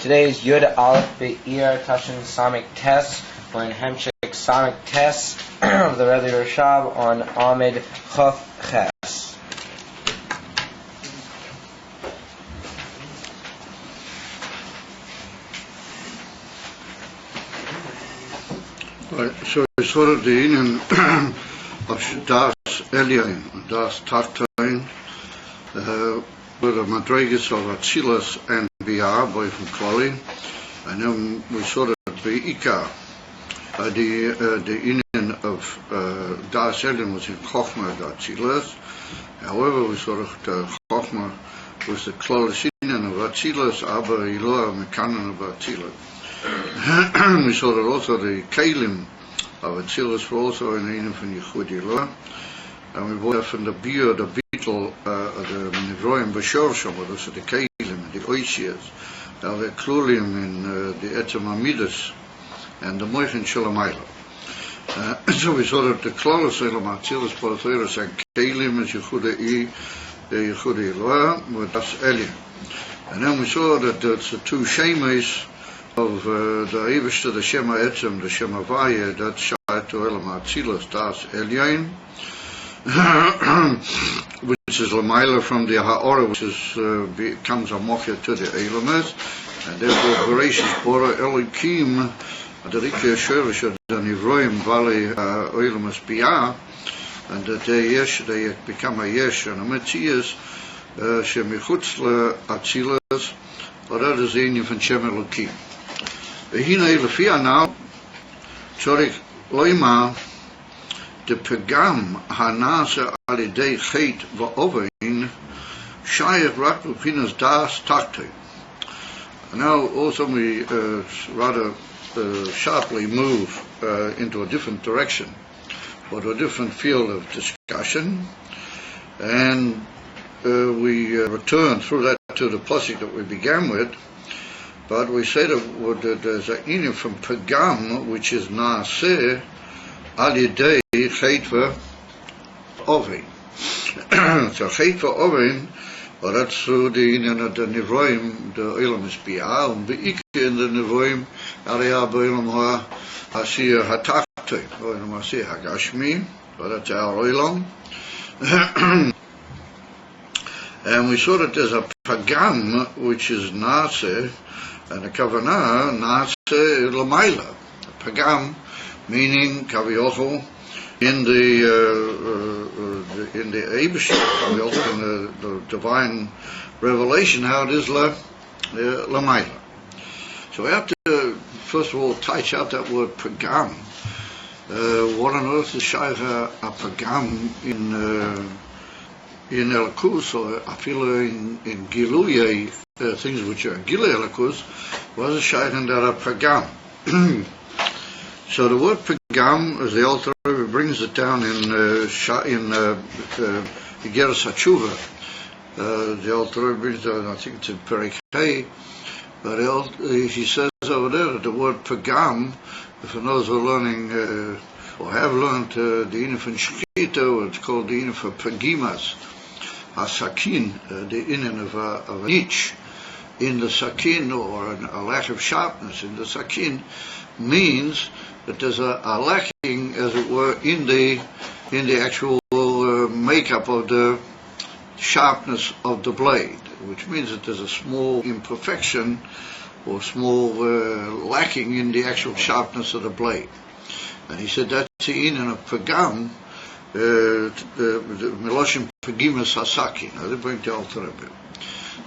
Today is Yud Aleph Iyar Tashin Samech Tes. We're in Hemshek Samech Tes of the Rebbe Rashab on Amid Chaf Ches. So we saw the Indian of Das Elyon, Das Tartain, with the Madrigas of Atzilas and Iyar, boy from Klali, and then we saw the Iyar, the Indian of Das Elyon was in Chochma of Atzilas. However, we saw the Chochma was the Klali Indian of Atzilas, aber Iloa Mekanan of Atzilas. We saw that also the Kalim of Atzilas were also in the Indian from Yehudi Iloa. And we brought from the beer, the beetle, the Nivroim Bashorsham, also the Kalim, the Oisias, the Klulim in the Etzem Amidas, and the Moichin Shalamayla. So we saw that the Klolos Elam Atzilas, Polotheres, and Kalim is Yehudi Iloa, with Das Elyon. And then we saw that it's the two Shemes of the Eivishter, the Shema Etzem, the Shema Vaya, that's Shaitu Elam Atzilas, Das Elyon, which is Lamaila from the Ha'ora, which is becomes a Mochia to the Elamas, and therefore Bereshis Bora Elohim, the Rikya Sherish, the Nivroim Valley Elamas Biyah, and that they become a Yesh and a Metzias, Shemichutz Atzilas, or that is the Indian from Shem Elohim. Hina Elefia now, Tzorich Loima, the Pegam Hanasa Alidei Chet Va'ovein Shayach Rak Lupinas Das Takte. Now also we rather sharply move into a different direction, or to a different field of discussion, and we return through that to the pasuk that we began with. But we say that there's an inyan from Pegam, which is Naaseh Alidei Chet Va'ovein. So Chet Va'ovein, well, that's through the inyan of the Nivroim, the Elam is Biyah, and Be'ike in the Nivroim, Ariyah B'Elam Ha'asiyah Ha'takte, or Elam Ha'asiyah Ha'gashmi, well, that's our Elam. And we saw that there's a Pagam, which is Naaseh, and a Kavanah, Naaseh Lamaila. Pagam, meaning Kaviochel, in the Eibush, Kaviochel, in the divine revelation, how it is Lamaila. So we have to, first of all, touch out that word Pagam. What on earth is Shaykh a Pagam in Elikus, or Afila in Giluyah, things which are Gilui Elikus, was a Shaykh and a Pagam. So the word Pagam, as the Alter Rebbe brings it down in Igeres HaTshuva. The Alter Rebbe brings it down, I think it's in Perek Hey, but he says over there that the word Pagam, if those who are learning or have learned the Inyan from Shechita, it's called the Inyan for Pagimas, Sakin, the Inyan of a niche in the Sakin, or a lack of sharpness in the Sakin, means that there's a lacking, as it were, in the actual makeup of the sharpness of the blade, which means that there's a small imperfection or small lacking in the actual sharpness of the blade. And he said that's the inyan of Pagam, the Meloshim Pagimas Hasakin. I didn't bring the Alter Rebbe.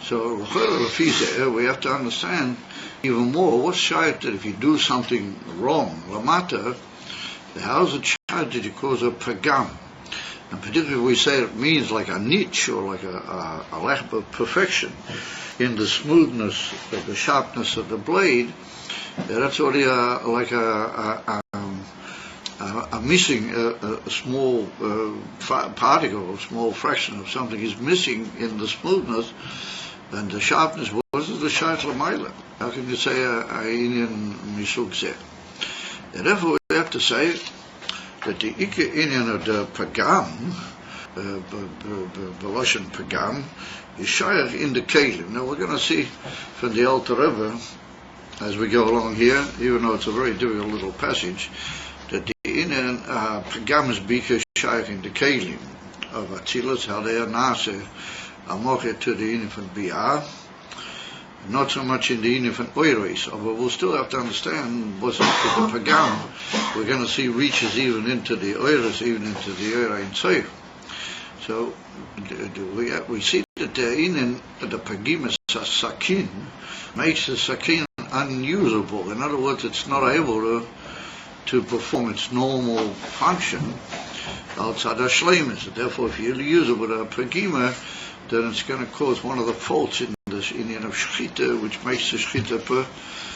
So we have to understand even more what's shayat that if you do something wrong, lamata, how's it shayat that you cause a Pagam? And particularly we say it means like a niche, or like a lack of perfection in the smoothness, the sharpness of the blade. That's already like a missing, a small particle, a small fraction of something is missing in the smoothness, and the sharpness. What is the shayat l'mayla? How can you say a inyan misug zeh? And therefore we have to say that the Ike inyan of the Pagam, Beloshen Pagam, is shayach in the Kalim. Now we're going to see from the Alter Rebbe as we go along here, even though it's a very difficult little passage, that the inyan pagams bika shaykh in the kelim of Atzilus, how they are nase amoche to the inyan from Biyah, not so much in the inyan from Oiris, but we'll still have to understand what's the pagam. We're going to see reaches even into the Oiris, even into the Oira in Seif. So we see that the inyan, the pagimas sakin, makes the sakin unusable. In other words, it's not able to perform its normal function outside of shleimus. Therefore, if you use it with a pagima, then it's going to cause one of the faults in this inyan of shchita, which makes the shchita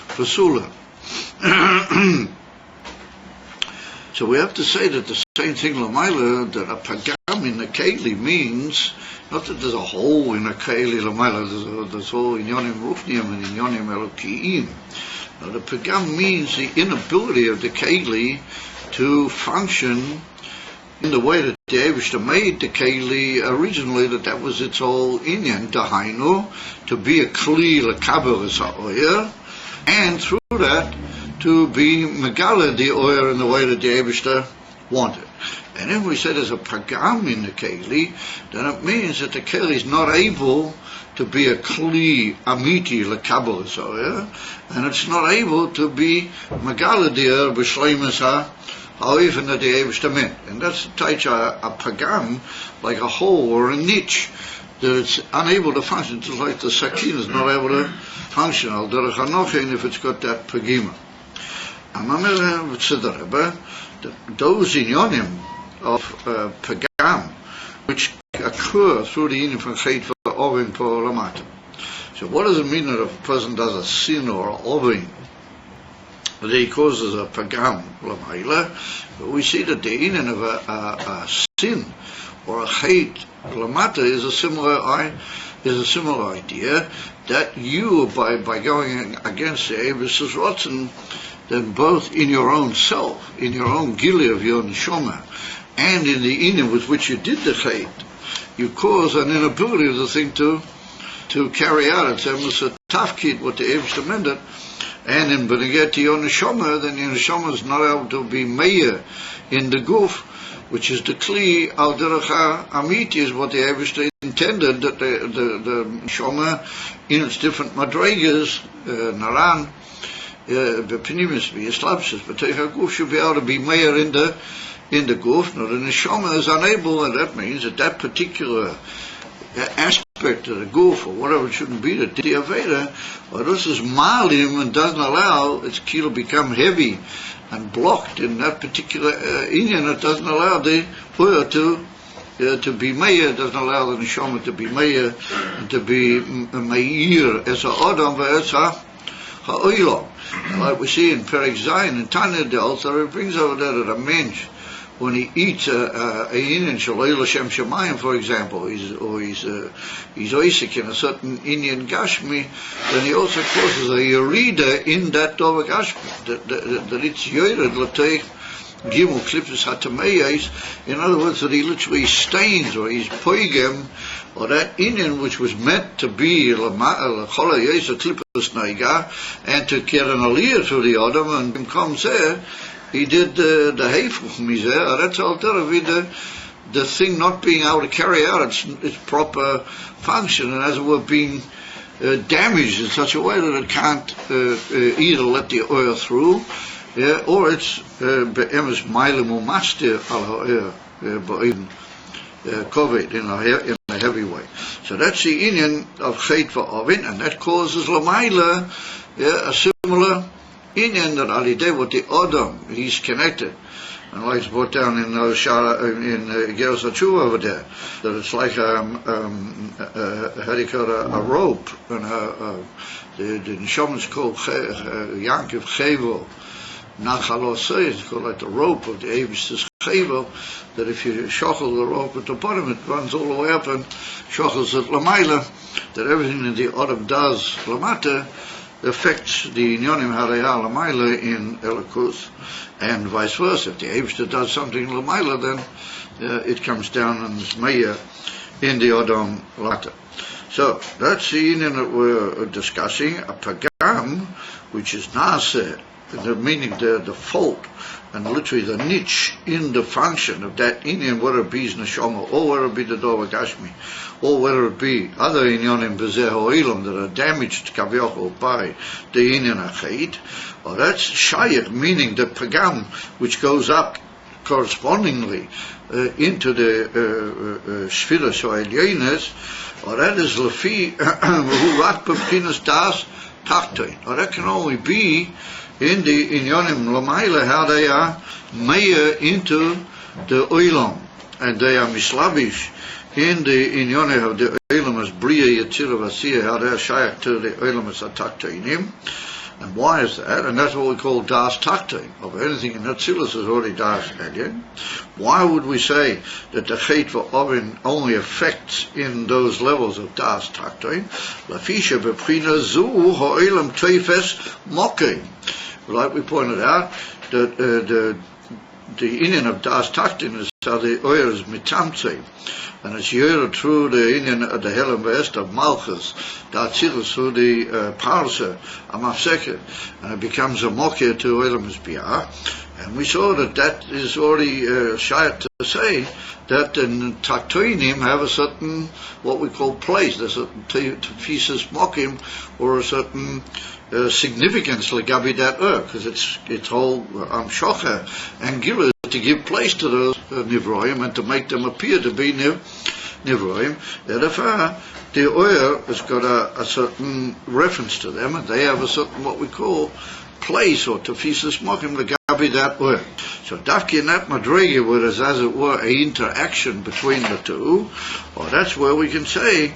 pasula. So we have to say that the same thing l'mayla, that a pagam in the keli means not that there's a hole in a keli l'mayla, there's all inyonim rufniim and inyonim elokiim. Now the pagam means the inability of the keli to function in the way that the Eibishter made the keli originally, that was its whole inyan, dahainu, to be a kli l'kaber ha'oyer, and through that to be megala the oyer in the way that the Eibishter wanted. And if we say there's a pagam in the keli, then it means that the keli is not able to be a kli amiti l'kaber ha'oyer, and it's not able to be megala the oyer b'shleimus ha'oifen that the Eibishter meant. And that's the taicha a pagam, like a hole or a niche, that it's unable to function, just like the sakin is not able to function, al derech hanochin, if it's got that pagima. Those inyonim of pagam, which occur through the inyan from chet v'ovin po lamata. So what does it mean that if a person does a sin or an ovin, that he causes a pagam l'mayla? We see that the inyan of a sin or a chet lamata is a similar idea, that you, by going against the Eibishter's rotzen, then both in your own self, in your own gili of your neshama, and in the inyan with which you did the chet, you cause an inability of the thing to carry out its tafkid, what the Eibishter meant it. And in beneged to your neshama, then your neshama is not able to be meir in the guf, which is the kli al derech amiti, is what the Eibishter intended, that the neshama in its different madregas, naran, b'pnimis, b'yislapsis, but the guf should be able to be meir in the guf. Now the neshama is unable, and that means that particular aspect of the guf, or whatever it shouldn't be, the aveda, or this is malim and doesn't allow its kilo become heavy and blocked in that particular inyan. It doesn't allow the oil to be meir, doesn't allow the neshama to be meir, and to be meir as a adam v'es ha'olam. Like we see in Perek Zayin in Tanya, the author brings over there that a mensch, when he eats a inyan shaloi l'shem shemayim, for example, he's oisik in a certain inyan gashmi, then he also causes a yerida in that dova gashmi, that it's yored l'teich gimel klipus hatameyes. In other words, that he literally stains, or he's poigem, or that inyan which was meant to be l'chola yesa klipus neiga, and to get an aliyah to the adam, and him comes there, he did the heifuk mizeh. That's alternative, the thing not being able to carry out its proper function, and as it were being damaged in such a way that it can't either let the oil through, or it's be'emes mailim u'mastir al ha'oil kovet in a heavy way. So that's the inyan of chet v'ovin, and that causes l'mayla a similar inyan, that alideh with the Adam, he's connected. And like it's brought down in Geras HaTshuva over there, that it's like how do you call it, a rope, and the neshama is called Yankiv Chevel, Nachalosei, it's called like the rope of the Eibishter's Chevel, that if you shochel the rope at the bottom, it runs all the way up and shochels at Lamayla, that everything that the Adam does Lamata affects the inyonim harayah l'mayla in Elikus, and vice versa. If the Eibishter does something l'mayla, then it comes down and is meir in the Adam lata. So that's the inyan that we're discussing, a pagam, which is Naseh, meaning the fault, and literally the niche in the function of that inyan, whether it be neshama, or whether it be the Dova Gashmi, or whether it be other inyanim b'zeh ha'olam that are damaged kavyochol by the inyan ha'chait, or that's shayach, meaning the pagam, which goes up correspondingly into the shvila sho'elyenes, or that is lefi hu rak b'pchinas das tachtoin, or that can only be in the inyanim l'mayla, how they are meir into the oilam, and they are mislavish in the inyanim of the oilam as bria yetzira v'asiyah, how they are shaykh to the oilam as atachtoinim. And why is that? And that's what we call das taktein. Of anything in Atzilus is already das elyon. Why would we say that the chet for oven only affects in those levels of das taktein? Lafisha b'pchina zu ha'olam teifes mokein. Like we pointed out, that the inyan of das taktein is how the oil is mitamtzei. And it's here through the inyan of the Helen West of Malchus, the Atzilus through the Parsa, Amafseket, and it becomes a mokir to Elam Biyah. And we saw that is already shayat to say that the Taktoinim have a certain, what we call place, there's a certain tefisas mokim, or a certain significance legabi that because it's whole amshocha and gila to give place to those nivroim and to make them appear to be nivroim. Therefore, the oil has got a certain reference to them, and they have a certain what we call place or tefisas mokim legabi that oil. So dafki in that madrega, where there's as it were a interaction between the two, or that's where we can say,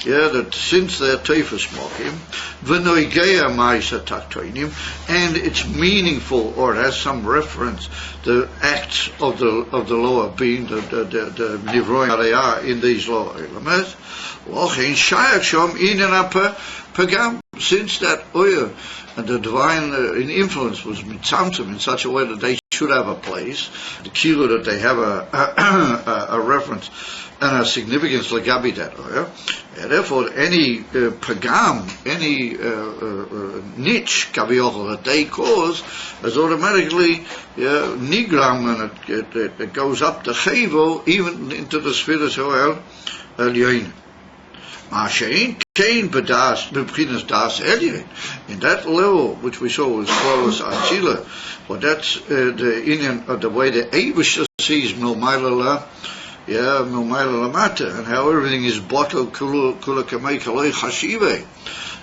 that since they're teifus mokim, v'noigeya ma'isa taktoinim, and it's meaningful or it has some reference, the acts of the lower being, the nivroim they are in these lower elements, lochein shayak shom inan pagam, since that oil and the divine influence was mitzamtzim in such a way that they should have a place, the kilo that they have a reference and a significance legabi that oil. Therefore, any pagam, any niche kaviyachol that they cause is automatically nigram, and it goes up the chevo even into the spheres oil elyon. Ma'ashein kein b'das b'pchinas das elyon. In that level which we saw was close atzila, well, that's the inyan of the way the Eibush sees milmaila milmaila lamata, and how everything is bottled kula kamei kalei chashive.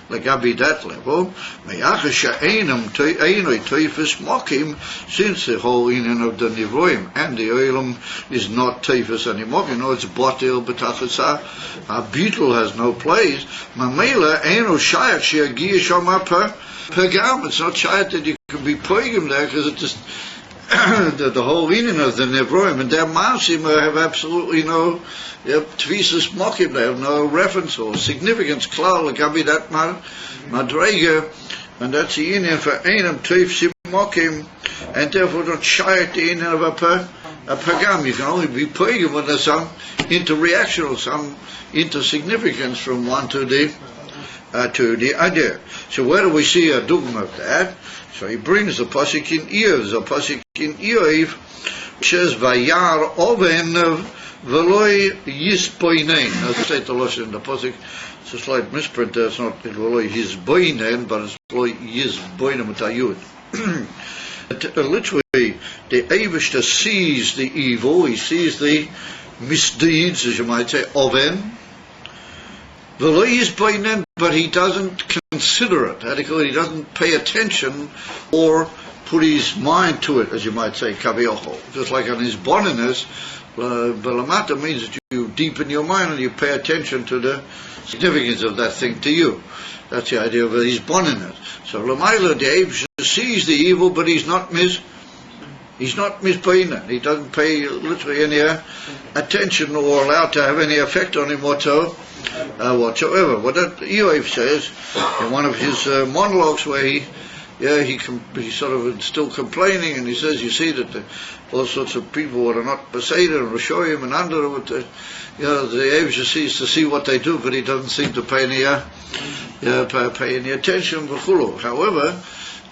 Legabi that level, me'achasha einam einoi teifus mokim, since the whole inyan of the nivroim and the oilam is not teifus anymore, it's botil betachasa, a beetle has no place. Mamela eino shayak sheagia shama pagam, it's not shayak that you can be pagam there, because it's just the whole inyan of the nivroim and their masim have absolutely no tvisas mokim, they have no reference or significance klal legabi that madrega, and that's the inyan for einam tvisas mokim, and therefore not shayat the inyan of a pagam. You can only be pagam when there's some interreaction or some intersignificance from one to the other. So where do we see a dogma of that? So he brings the pasuk in Iyar. There's a pasuk in Iyar which says Iyar oven v'loi yisboinen. Now say the lashon in the pasuk. It's a slight misprint there. It's not v'loi yisboinen, but it's v'loi yisboinen with a yud. Literally, the Eivishter sees the evil. He sees the misdeeds, as you might say, oven. V'loi yisboinen, but he doesn't consider it. He doesn't pay attention or put his mind to it, as you might say, kaviyachol. Just like on his boniness, belamata means that you deepen your mind and you pay attention to the significance of that thing to you. That's the idea of his boniness. So Lamaila the Abe sees the evil, but he's not mispaina. He doesn't pay literally any attention or allowed to have any effect on him whatsoever. What that Iyar says in one of his monologues, where he He sort of still complaining, and he says, you see that all sorts of people that are not Beseder and Rishoyim and under, with the Eivsha sees to see what they do, but he doesn't seem to pay any attention. However,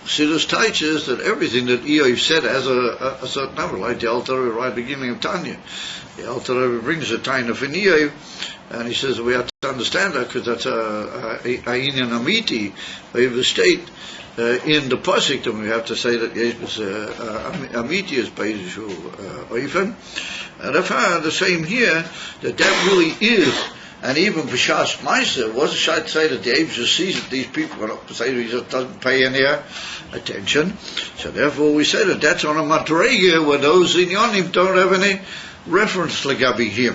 Chassidus teaches that everything that Iyar said has a certain number, like the Alter Rebbe right at the beginning of Tanya. The Alter Rebbe brings a Tanya from Iyar, and he says we have to understand that because that's a inyan amiti of the state in the pasuk. Then we have to say that amiti is beishu oifen, and the same here that really is. And even B'Shas Maisa, was a shot to say that the Eibusha sees that these people are not to say that he just doesn't pay any attention. So therefore we say that that's on a madrega where those in Yonim don't have any reference legabi him.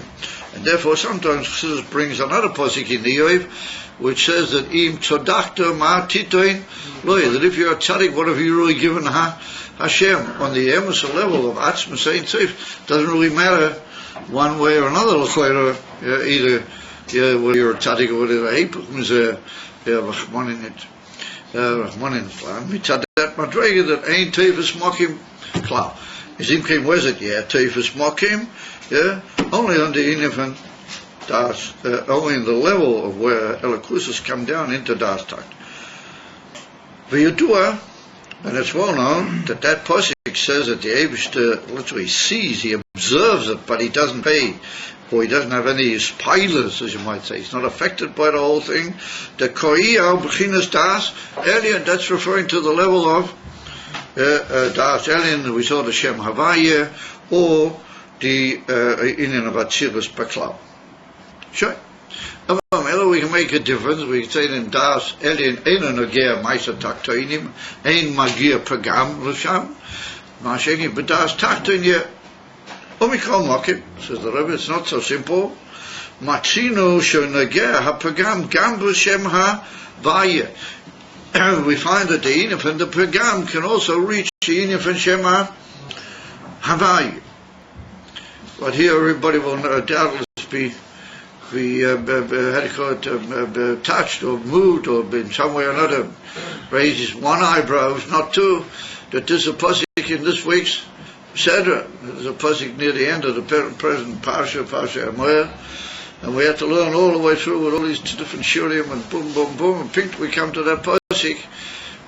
And therefore sometimes Chassidus brings another pasuk in the Yoiv which says that im tzodakta ma titoin loy, that if you're a tzaddik, what have you really given Hashem on the emerson level of Atzma Sein Tzif? Doesn't really matter one way or another. Either whether you're a tzaddik or whatever, Rachmanin mitzad that madrega that ain't teifus mokim klau. Izim kim was it? Teifus mokim, only on the inifan das, only in the level of where elokusis come down into das takt. V'yudua, and it's well known that pasuk says that the Eibishter literally sees, he observes it, but he doesn't pay, or he doesn't have any spoilers, as you might say. He's not affected by the whole thing. The koi al b'chinas das alien, that's referring to the level of das alien. We saw the Shem Havaya or the inyan of Atzilus Baklau. Sure. We can make a difference. We can say in das alien ein nogea ma'aser taktoinim, ein magia pagam l'sham, ma'ashegi b'das taktoinim. Omikol mokim, says the Rebbe, it's not so simple. Matzino shonageh hapagam gam b'shem ha-vaya. We find that the inif and the pagam can also reach the inif and shem ha-vaya. But here everybody will doubtless be touched or moved or in some way or another raises one eyebrow, if not two, that there's a pasuk in this week's Sedra. There's a pasuk near the end of the present Parsha Amoyer, and we have to learn all the way through with all these different shurim and boom, boom, boom, and pink we come to that pasuk.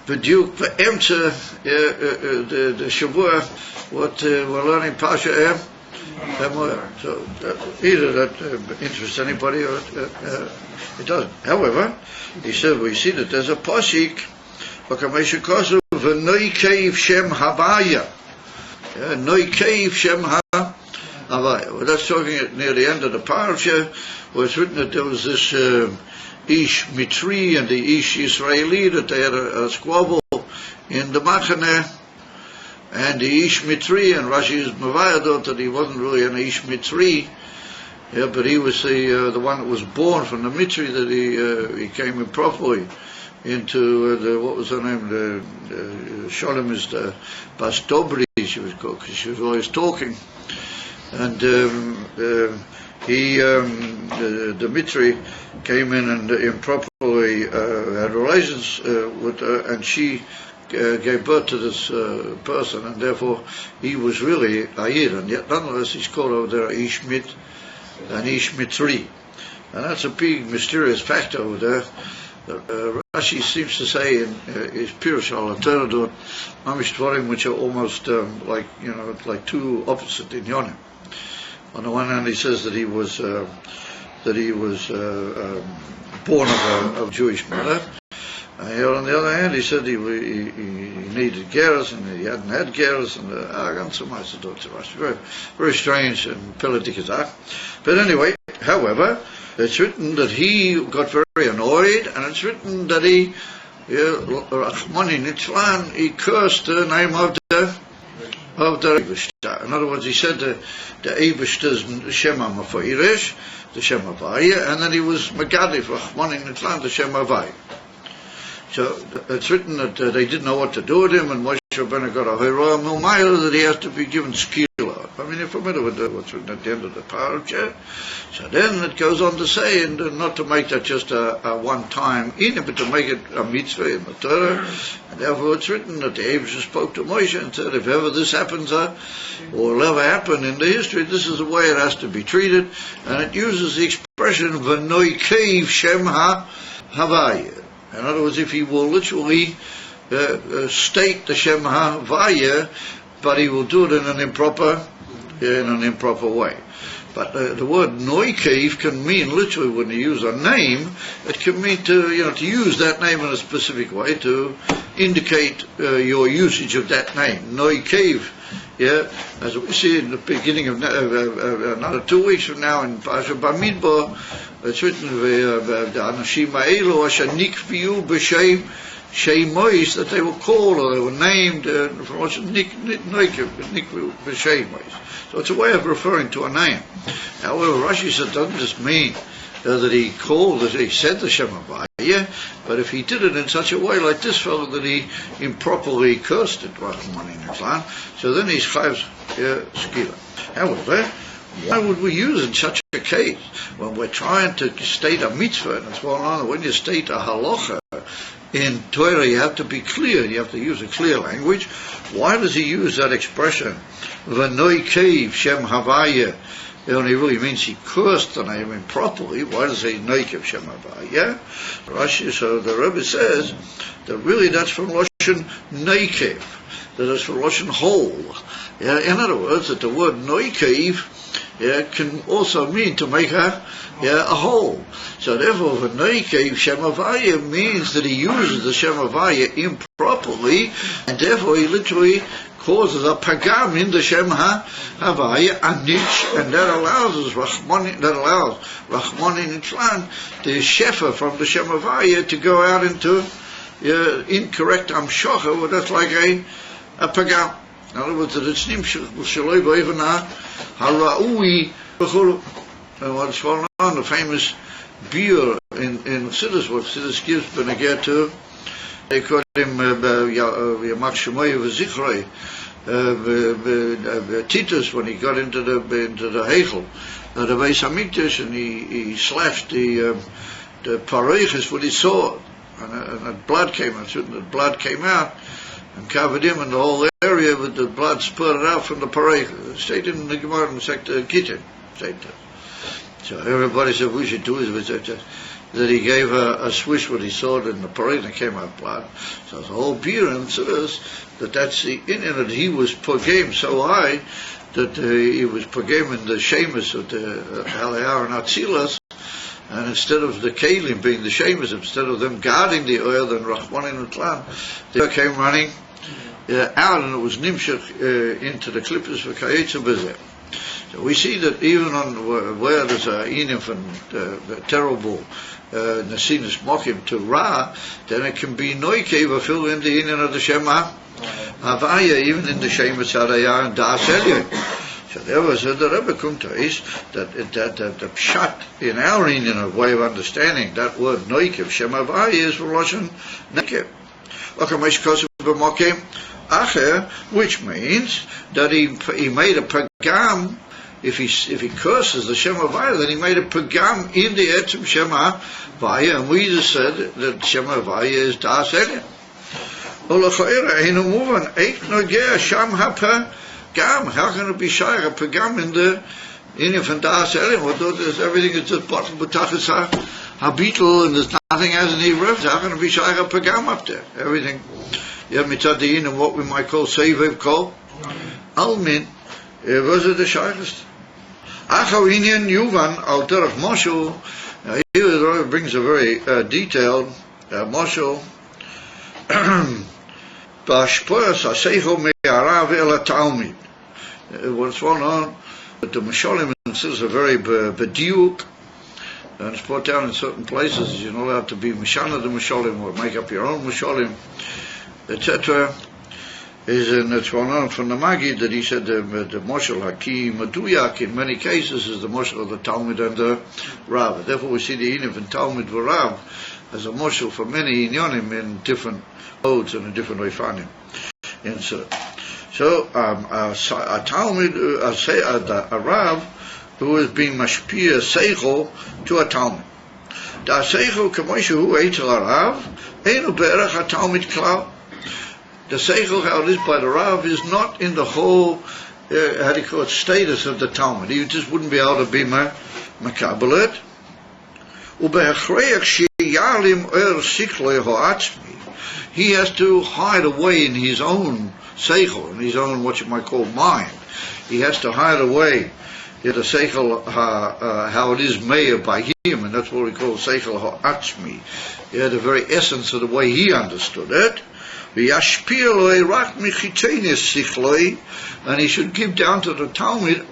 B'diuk b'emtza the Shavua, what we're learning Parsha Amoyer. So either that interests anybody or it doesn't. However, he said we see that there's a pasuk, v'kamesha v'noi keiv shem habaya. Noi keiv shem ha-avaya. Well, that's talking near the end of the parasha, where it's written that there was this Ish Mitri and the Ish Israeli, that they had a squabble in the Machaneh, and the Ish Mitri, and Rashi is Mavayadot, that he wasn't really an Ish Mitri, but he was the one that was born from the Mitri, that he came improperly into what was her name? Sholem is the Bas Dobri, she was called, because she was always talking. And the Mitri came in and improperly had relations with her, and she gave birth to this person, and therefore he was really Iyar, and yet nonetheless he's called over there Ish Mit and Ish Mitri. And that's a big mysterious fact over there. Rashi seems to say in his Pirush al-Alteradot, Mamish Dvarim, which are almost like two opposite in Yonim. On the one hand, he says that he was born of Jewish mother, and on the other hand, he said he needed gerus and he hadn't had gerus, and very, very strange and Piladikazak. But anyway, however, it's written that he got very annoyed, and it's written that he cursed the name of the Eibishter. In other words, he said the Eibishter's Shema Mafa'irish, the Shema Vaya, and then he was Megadif, Rachmanin Nitzlan, the Shema Vaya. So it's written that they didn't know what to do with him, and Moshe Rabbeinu got a Hira Milmaila that he has to be given skila. I mean, you're familiar with what's written at the end of the parasha. So then it goes on to say, and not to make that just a one-time in, but to make it a mitzvah in the Torah. And therefore it's written that the Abraham spoke to Moshe and said, if ever this happens, or will ever happen in the history, this is the way it has to be treated. And it uses the expression, V'noi keiv shem ha-havaya. In other words, if he will literally state the Shem HaVaya, but he will do it in an improper way. But the word Noikev can mean literally, when you use a name, it can mean to use that name in a specific way to indicate your usage of that name. Noikev, as we see in the beginning of another 2 weeks from now in Parashat Bamidbar, it's written Anashim Ha'elu Asher Nikviu B'Shem Shemois, that they were called or they were named from what's so it's a way of referring to a name. However, Rashi said it doesn't just mean that he called, that he said the Shem HaVayah, but if he did it in such a way like this fellow that he improperly cursed it, so then he's chayav skila. However, why would we use in such a case when we're trying to state a mitzvah and so on? When you state a halacha in Torah, you have to be clear. You have to use a clear language. Why does he use that expression? V'noi keiv shem havaya. It only really means he cursed the name improperly. Why does he say noikev shem havaya? Rashi, so the Rebbe says that really that's from Lashon neikev, that is from Lashon whole. In other words, that the word noikev can also mean to make a whole. So therefore, v'noikev Shem Havaya means that he uses the Shem Havaya improperly, and therefore he literally causes a pagam in the Shem Havaya, a niche, and that allows Rahmanin Nitzlan, the shefa from the Shem Havaya, to go out into incorrect amshocha, well, that's like a pagam. In other words, that it's nimshach shaloi b'evana haraui b'chulu. And what's well known, the famous beer in Chassidus, what Chassidus gives b'negeh to, they call him Yamach Shemoy v'zichrei Titus, when he got into the Heichel, the Beis Hamikdash, and he slashed the pareiches with his sword, and blood came out. The blood came out and covered him, and the whole area with the blood spurted out from the parade. It stayed in the Gemara in Sector Gittin. So everybody said we should do is that he gave a swish with his sword in the parade and came out blood. So the whole beer and says that's the Indian, that he was pogame so high that he was pogame in the shemus of the Iyar and Atzilas. And instead of the Kalim being the shemus, instead of them guarding the oil, then Rahmanin Nitzlan, they came running out, and it was nimshach into the clippers for Kayetza Bezeh. So we see that even on where there's a inim and the terrible Nasinas Mokim to Ra, then it can be Noikev fill in the inim of the Shema Havaya, even in the Shemus Harayah and Das Elyon. So there was the Rebbe Kumtais that the pshat in our Indian way of understanding that word Noikev Shem Havaya is from Lashon Nekev. Which means that he made a pagam. If he curses the Shem Havaya, then he made a pagam in the etzem Shem Havaya, and we just said that Shem Havaya is Das Elyon. How can it be shy a pagam in the Indian from Das Elyon? What there's everything is just bottom b'tachas habitul, and there's nothing has any reference. How can it be shy a pagam up there? Everything. Yeah, mitzad the Indian, what we might call sevev kol almin. Was it the shyest? Achav Indian Yuvan al derech Moshel. Here it brings a very detailed Moshel. Bashpoyas aseichel me'arav el talmid. What's well known that the Mosholim is a very bediuk, and it's brought down in certain places. You're not allowed to be mishana the Mosholim or make up your own Mosholim, etc. It's well known from the Magid that he said the Moshel Hakim Maduyak in many cases is the Moshel of the Talmud and the Rav. Therefore we see the Inim and Talmud Rav as a Moshel for many Inyonim in different modes and in different Oifanim. incident. So a Talmud, a Rav, who is being mashpia seichel to a Talmud. Da seichel k'moishu hu eitel harav, einu be'erach ha-Talmud klal. The seichel, how it is by the Rav, is not in the whole, how do you call it, status of the Talmud. He just wouldn't be able to be makabel it. Ube'achreach she'yalim er sikloi ho'atzmi. He has to hide away in his own seichel, in his own, what you might call, mind. He has to hide away the seichel, how it is made by him, and that's what we call seichel ha'atzmi. The very essence of the way he understood it. And he should give down to the Talmud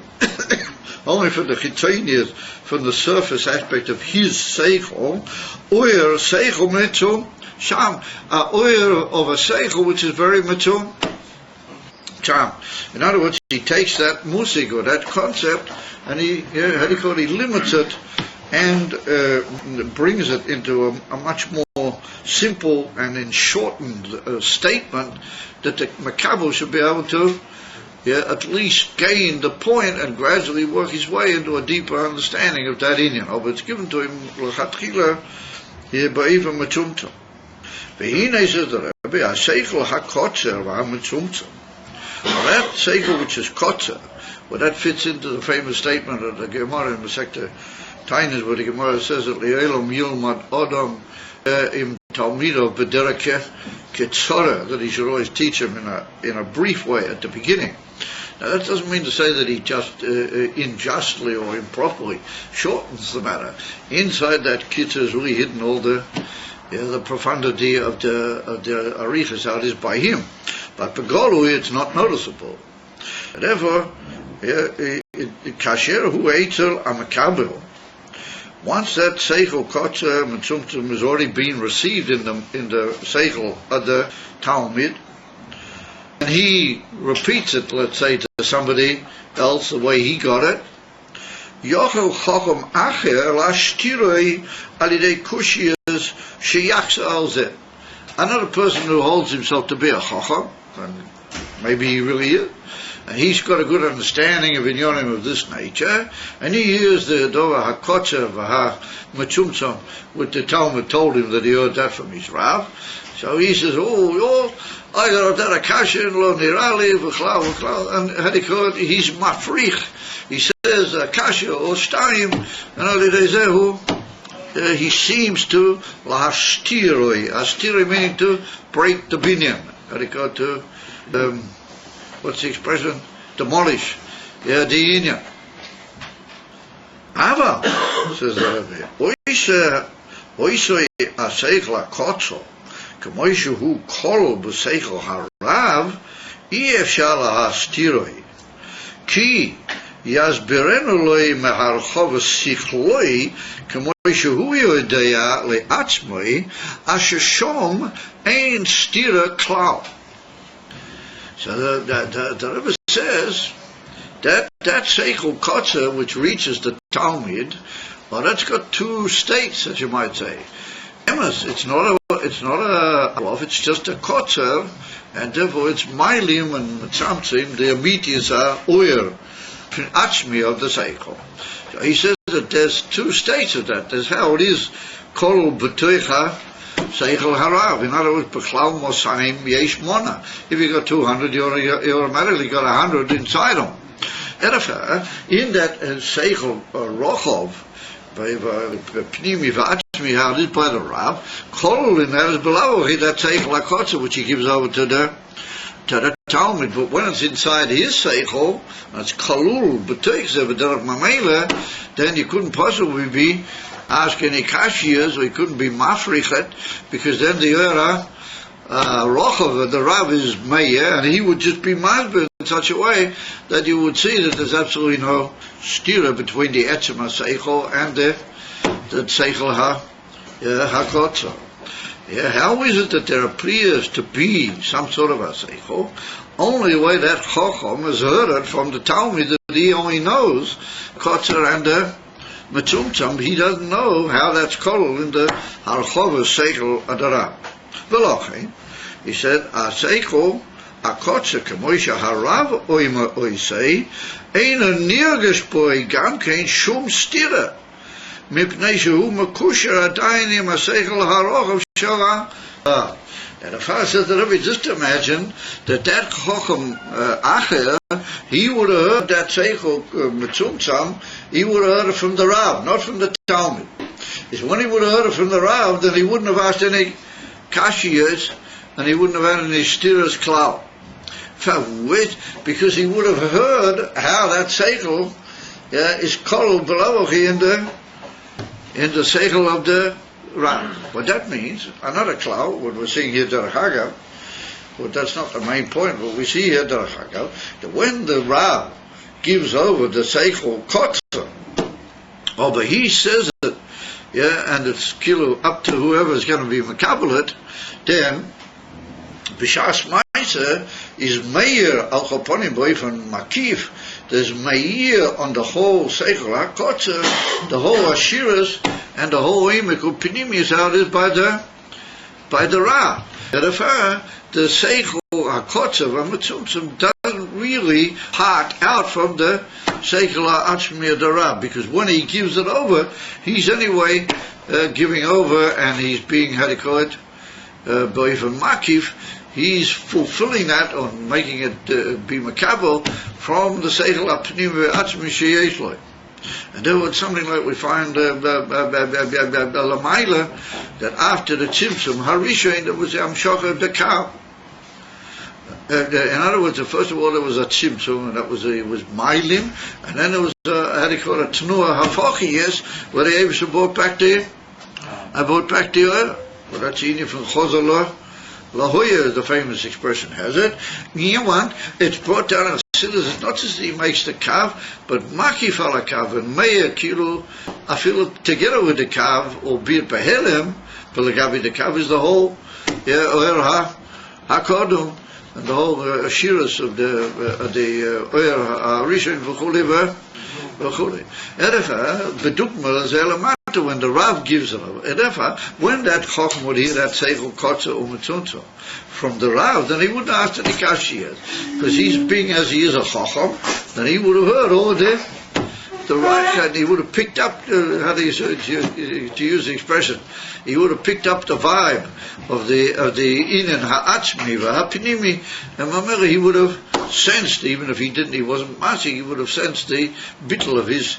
only from the chitonius, from the surface aspect of his seichel, oyer seichel metum sham, oyer of a seichel which is very metum. In other words, he takes that musig or that concept and he limits it and brings it into a much more simple and shortened statement that the makabel should be able to at least gain the point and gradually work his way into a deeper understanding of that inyan. But it's given to him l'chatchila ba'ivah metumtum. V'hinei says the Rebbe, ha'seichel ha'kotzer v'ha'metumtum. That seichel which is kotzer, well, that fits into the famous statement of the Gemara in the Masechta Tainis, where the Gemara says that Li'elam yilmad odom im talmido b'derech ketzora, that he should always teach him in a brief way at the beginning. Now that doesn't mean to say that he just unjustly or improperly shortens the matter. Inside that kitzur is really hidden all the profundity of the arichas, how it is by him. But begolui, it's not noticeable. Therefore, kasher hu eitel amakabel. Once that seichel kotzer metzumtum has already been received in the seichel of the Talmud, and he repeats it, let's say, to somebody else the way he got it, yochel chacham acher lashtiroi alidei kushiyas sheyachsa al zeh. Another person who holds himself to be a chacham, and maybe he really is, and he's got a good understanding of inyonim of this nature, and he hears the dova hakotzer v'ha-metzumtzum, which the Talmud told him that he heard that from his Rav. So he says, I got that akashin lo nirali v'chlau, and he's mafrich. He says akasha or shtayim, and alidezehu, he seems to lahashtiroi, ashtiroi meaning to break the binyan. To what's the expression? Demolish. The inyan. Ava, says the Rebbe, oisoi aseichel hakotzo, k'moishu hu kol b'seichel harav, efshar lahastiroi. Ki yasbirenu loi meharchov sichloi, k'moishu hu yodea le'atzmoi, asher shom ein stira klal. So the Rebbe says that seichel kotzer which reaches the Talmud, well, that's got two states, as you might say. Emes, it's not a it's just a kotzer, and therefore it's mailim and tzamtzim, the amitius are oyer, achmi of the seichel. So he says that there's two states of that. There's how it is kol b'toicha seichel harav. In other words, b'chlal mosaim yesh mona. If you got 200, you automatically got 100 inside them. In that seichel rochov, pnimi v'atzmi, how it is by the Rav, kol in that is below that seichel hakotzer which he gives over to the Talmud. But when it's inside his seichel, it's kalul b'toich zevederach mamela, then you couldn't possibly be ask any kashiyas, or he couldn't be mafrichet, because then the era rochov, the Rav is meyer, and he would just be masber in such a way that you would see that there's absolutely no stira between the etzema seichel and the seichel hakotzer. How is it that there appears to be some sort of a seichel? Only the way that chacham has heard it from the Talmud, that he only knows kotzer and the metzumtzum. He doesn't know how that's called in the harchovas seichel adara. V'lochein, he said, a seichel הקוצה כמו שהרב oisei, אין נרגש בו גם כן שום סתירה, מפני שהוא מקושר עדיין עם השכל הרוחב של הרב. And the father said to the Rebbe, just imagine that Chocham Acher, he would have heard that Seichel Metzumtzam, he would have heard it from the Rav, not from the Talmud. Is when he would have heard it from the Rav, then he wouldn't have asked any kashiyas, and he wouldn't have had any stiras clout. Because he would have heard how that Seichel is called below in the Seichel of the Rav. What that means, another cloud, what we're seeing here, Derech Hagav, but that's not the main point. What we see here, Derech Hagav, that when the Rav gives over the Seichel Kotzer, but he says it, and it's up to whoever is going to be Makabel it, then B'shas Maisa is Meir al Choponim boy from Makif. There's Meir on the whole Seichel HaKotzer, the whole Ashiras, and the whole Imik Upinimis out is by the Ra. Therefore, the Seichel HaKotzer V'Metzumtzum doesn't really part out from the Seichel HaAtzmi of the Ra, because when he gives it over, he's anyway giving over, and he's being, how do you call it, boy from Makif. He's fulfilling that, or making it be makabel from the Seichel HaPnim V'Atzmi Sheyesh Lo. And there was something like we find Lamaila, that after the Tzimtzum Harishain there was the Amshocha of the Kav. In other words, first of all there was a Tzimtzum, and that was it was Mailim, and then there was how do you call it, Tnua Hafochi, yes, where the Abish brought back the Iyar. Well, that's in from Chozallah. La Hoya, the famous expression, has it. It's brought down in Chassidus. It's not just that he makes the kav, but makif ala kav, and meya kilu, I feel together with the kav, albeit behelem, but the kav is the whole, oyer hakodum, and the whole ashiras of the oyer rishon v'chuli v'chuli. Erefa, bedukma zelamata, when the Rav gives it over. Erefa, when that Chocham would hear that Seichel Kotzer Umetzuntzum from the Rav, then he wouldn't ask any kashiyas, because he's being as he is a Chocham, then he would have heard all the Rav, and he would have picked up, how do you say, to use the expression, he would have picked up the vibe of the Inen Ha'atzmi V'Ha'pinimi, and Mamela, he would have sensed, even if he wasn't Masi, he would have sensed the bittul of his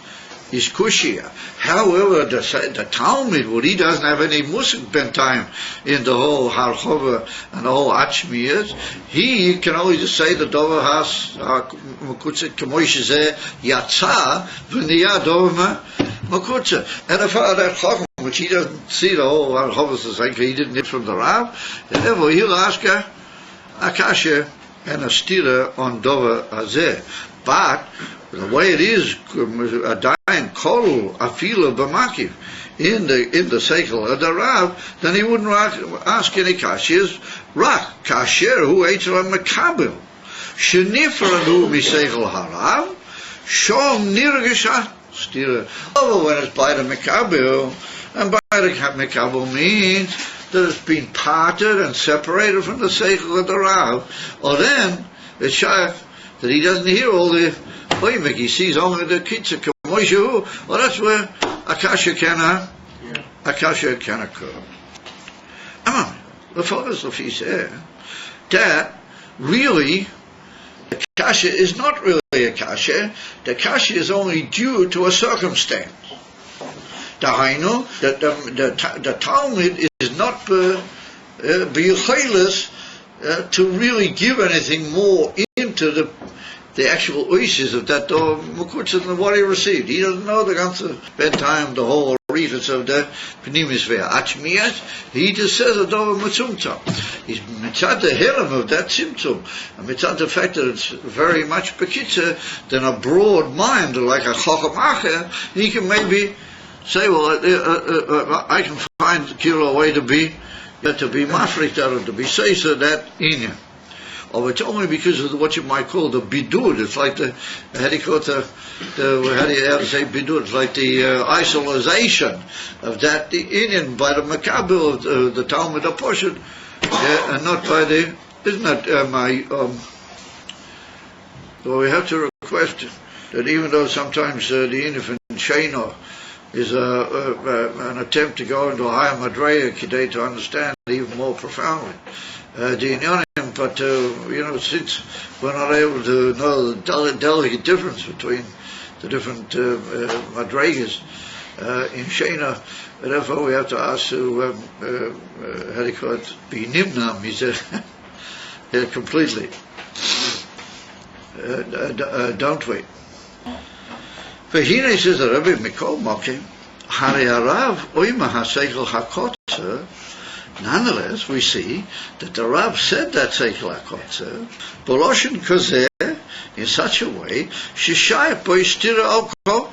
kushia. However, the Talmud, what he doesn't have any musik bentime in the whole harchova and the whole achmiyas, he can only just say the dover has makutze kemoishizeh yatsa v'niyah dover makutze. And if that chacham, which he doesn't see the whole harchova, he didn't get from the Rav, and therefore he'll ask a akasha and a stira on dover hazeh. But the way it is, a dying kol afila b'makiv in the seichel of the Rav, then he wouldn't ask any kashiyas. Rak kasher hu eitzel mekabel shenifradu miseichel harav shom nirgesha stira. Over when it's by the mekabel, and by the mekabel means that it's been parted and separated from the seichel of the Rav, or then it's shaykh that he doesn't hear all the oimik, he sees only the kitzah kamoishu. Well, that's where akasha can occur. The fathers of his that really the kasha is not really a kasha. The kasha is only due to a circumstance. Dahainu, that the Talmud is not b'yichaylis to really give anything more into the actual oishes of that mukutz and what he received. He doesn't know the ganze bedtime, the whole refits of the pnimis ve'achmiyat. He just says a dover mitzumtzam. He's mitzad the helem of that tzimtzum, and mitzad the fact that it's very much bekitzer than a broad mind like a chacham acher. He can maybe say, well, I can find a way to be mafrik that, or to be seisa that inyan. Or it's only because of what you might call the bidud. It's like how do you say bidud? It's like the isolation of that the inyan by the makabel of the Talmud Aposhet, and not by the Isn't that so we have to request that even though sometimes the Inif in Shana is an attempt to go into a higher Madreya today to understand even more profoundly the Inyanim, but since we're not able to know the delicate difference between the different Madregas in Shana, therefore we have to ask to how do you call it, be Nimnam, he said, completely. Don't we? V'hine says the Rebbe Mikol Mokim, Hari Harav Oima HaSeichel HaKotzer. Nonetheless, we see that the Rav said that Seichel HaKotzer, Boloshin Kozeh, in such a way, Shishayat Boi Stira Al Kol.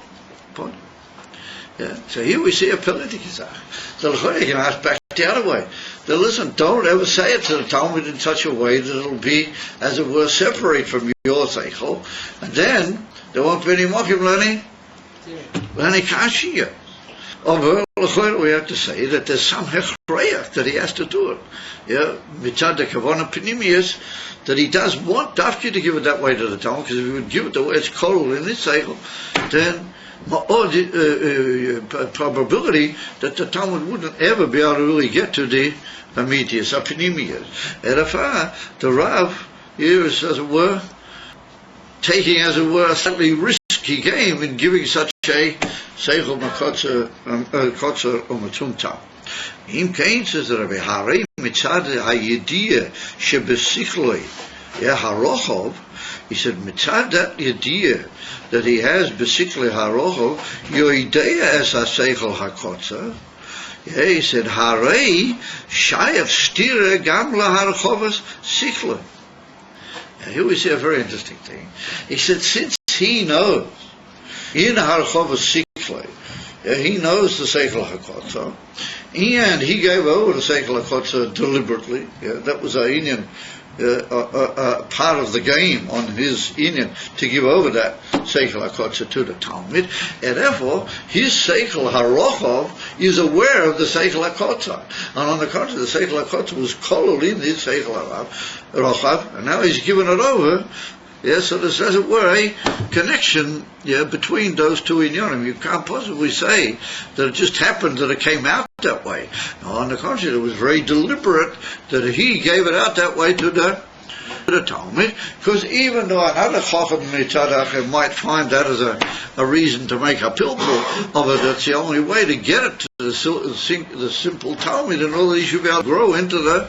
So here we see a politic Zach. So you can ask back the other way. Now listen, don't ever say it to the Talmud in such a way that it'll be, as it were, separate from your Seichel, and then there won't be any Mokim learning Kashiya. Over we have to say that there's some hechreya that he has to do it. Mitzad the Kavana Pinimius, that he does want Dafki to give it that way to the Talmud, because if he would give it the way it's Korul in this Seichel, then probability that the Talmud wouldn't ever be able to really get to the Amitius, Apinimius. And the Rav here is, as it were, taking, as it were, a slightly risky game in giving such a Seichel Makotzer Umatumtam. Im Kain says that Rabbi Harei Mitzad HaYediyah Shebesichloi Harochov, he said Mitzad that Yediyah that he has Besikli Harochov Yoidea as HaSeichel HaKotzer. He said Harei Shayach Stira Gamla Harchovas Sikla. Here we see a very interesting thing. He said, since he knows in Harchovas Sikla, he knows the Seichel HaKotzer, and he gave over the Seichel HaKotzer deliberately. That was a part of the game on his Inyan, to give over that Seichel HaKotzer to the Talmud, and therefore his Seichel HaRochov is aware of the Seichel HaKotzer, and on the contrary, the Seichel HaKotzer was kolol in his Seichel HaRochov, and now he's given it over. So there's, as it were, a connection between those two inyanim. You can't possibly say that it just happened that it came out that way. No, on the contrary, it was very deliberate that he gave it out that way to the Talmud, because even though another Chacham Mitzadach might find that as a reason to make a pilpul of it, that's the only way to get it to the simple Talmud, in order that he should be able to grow into the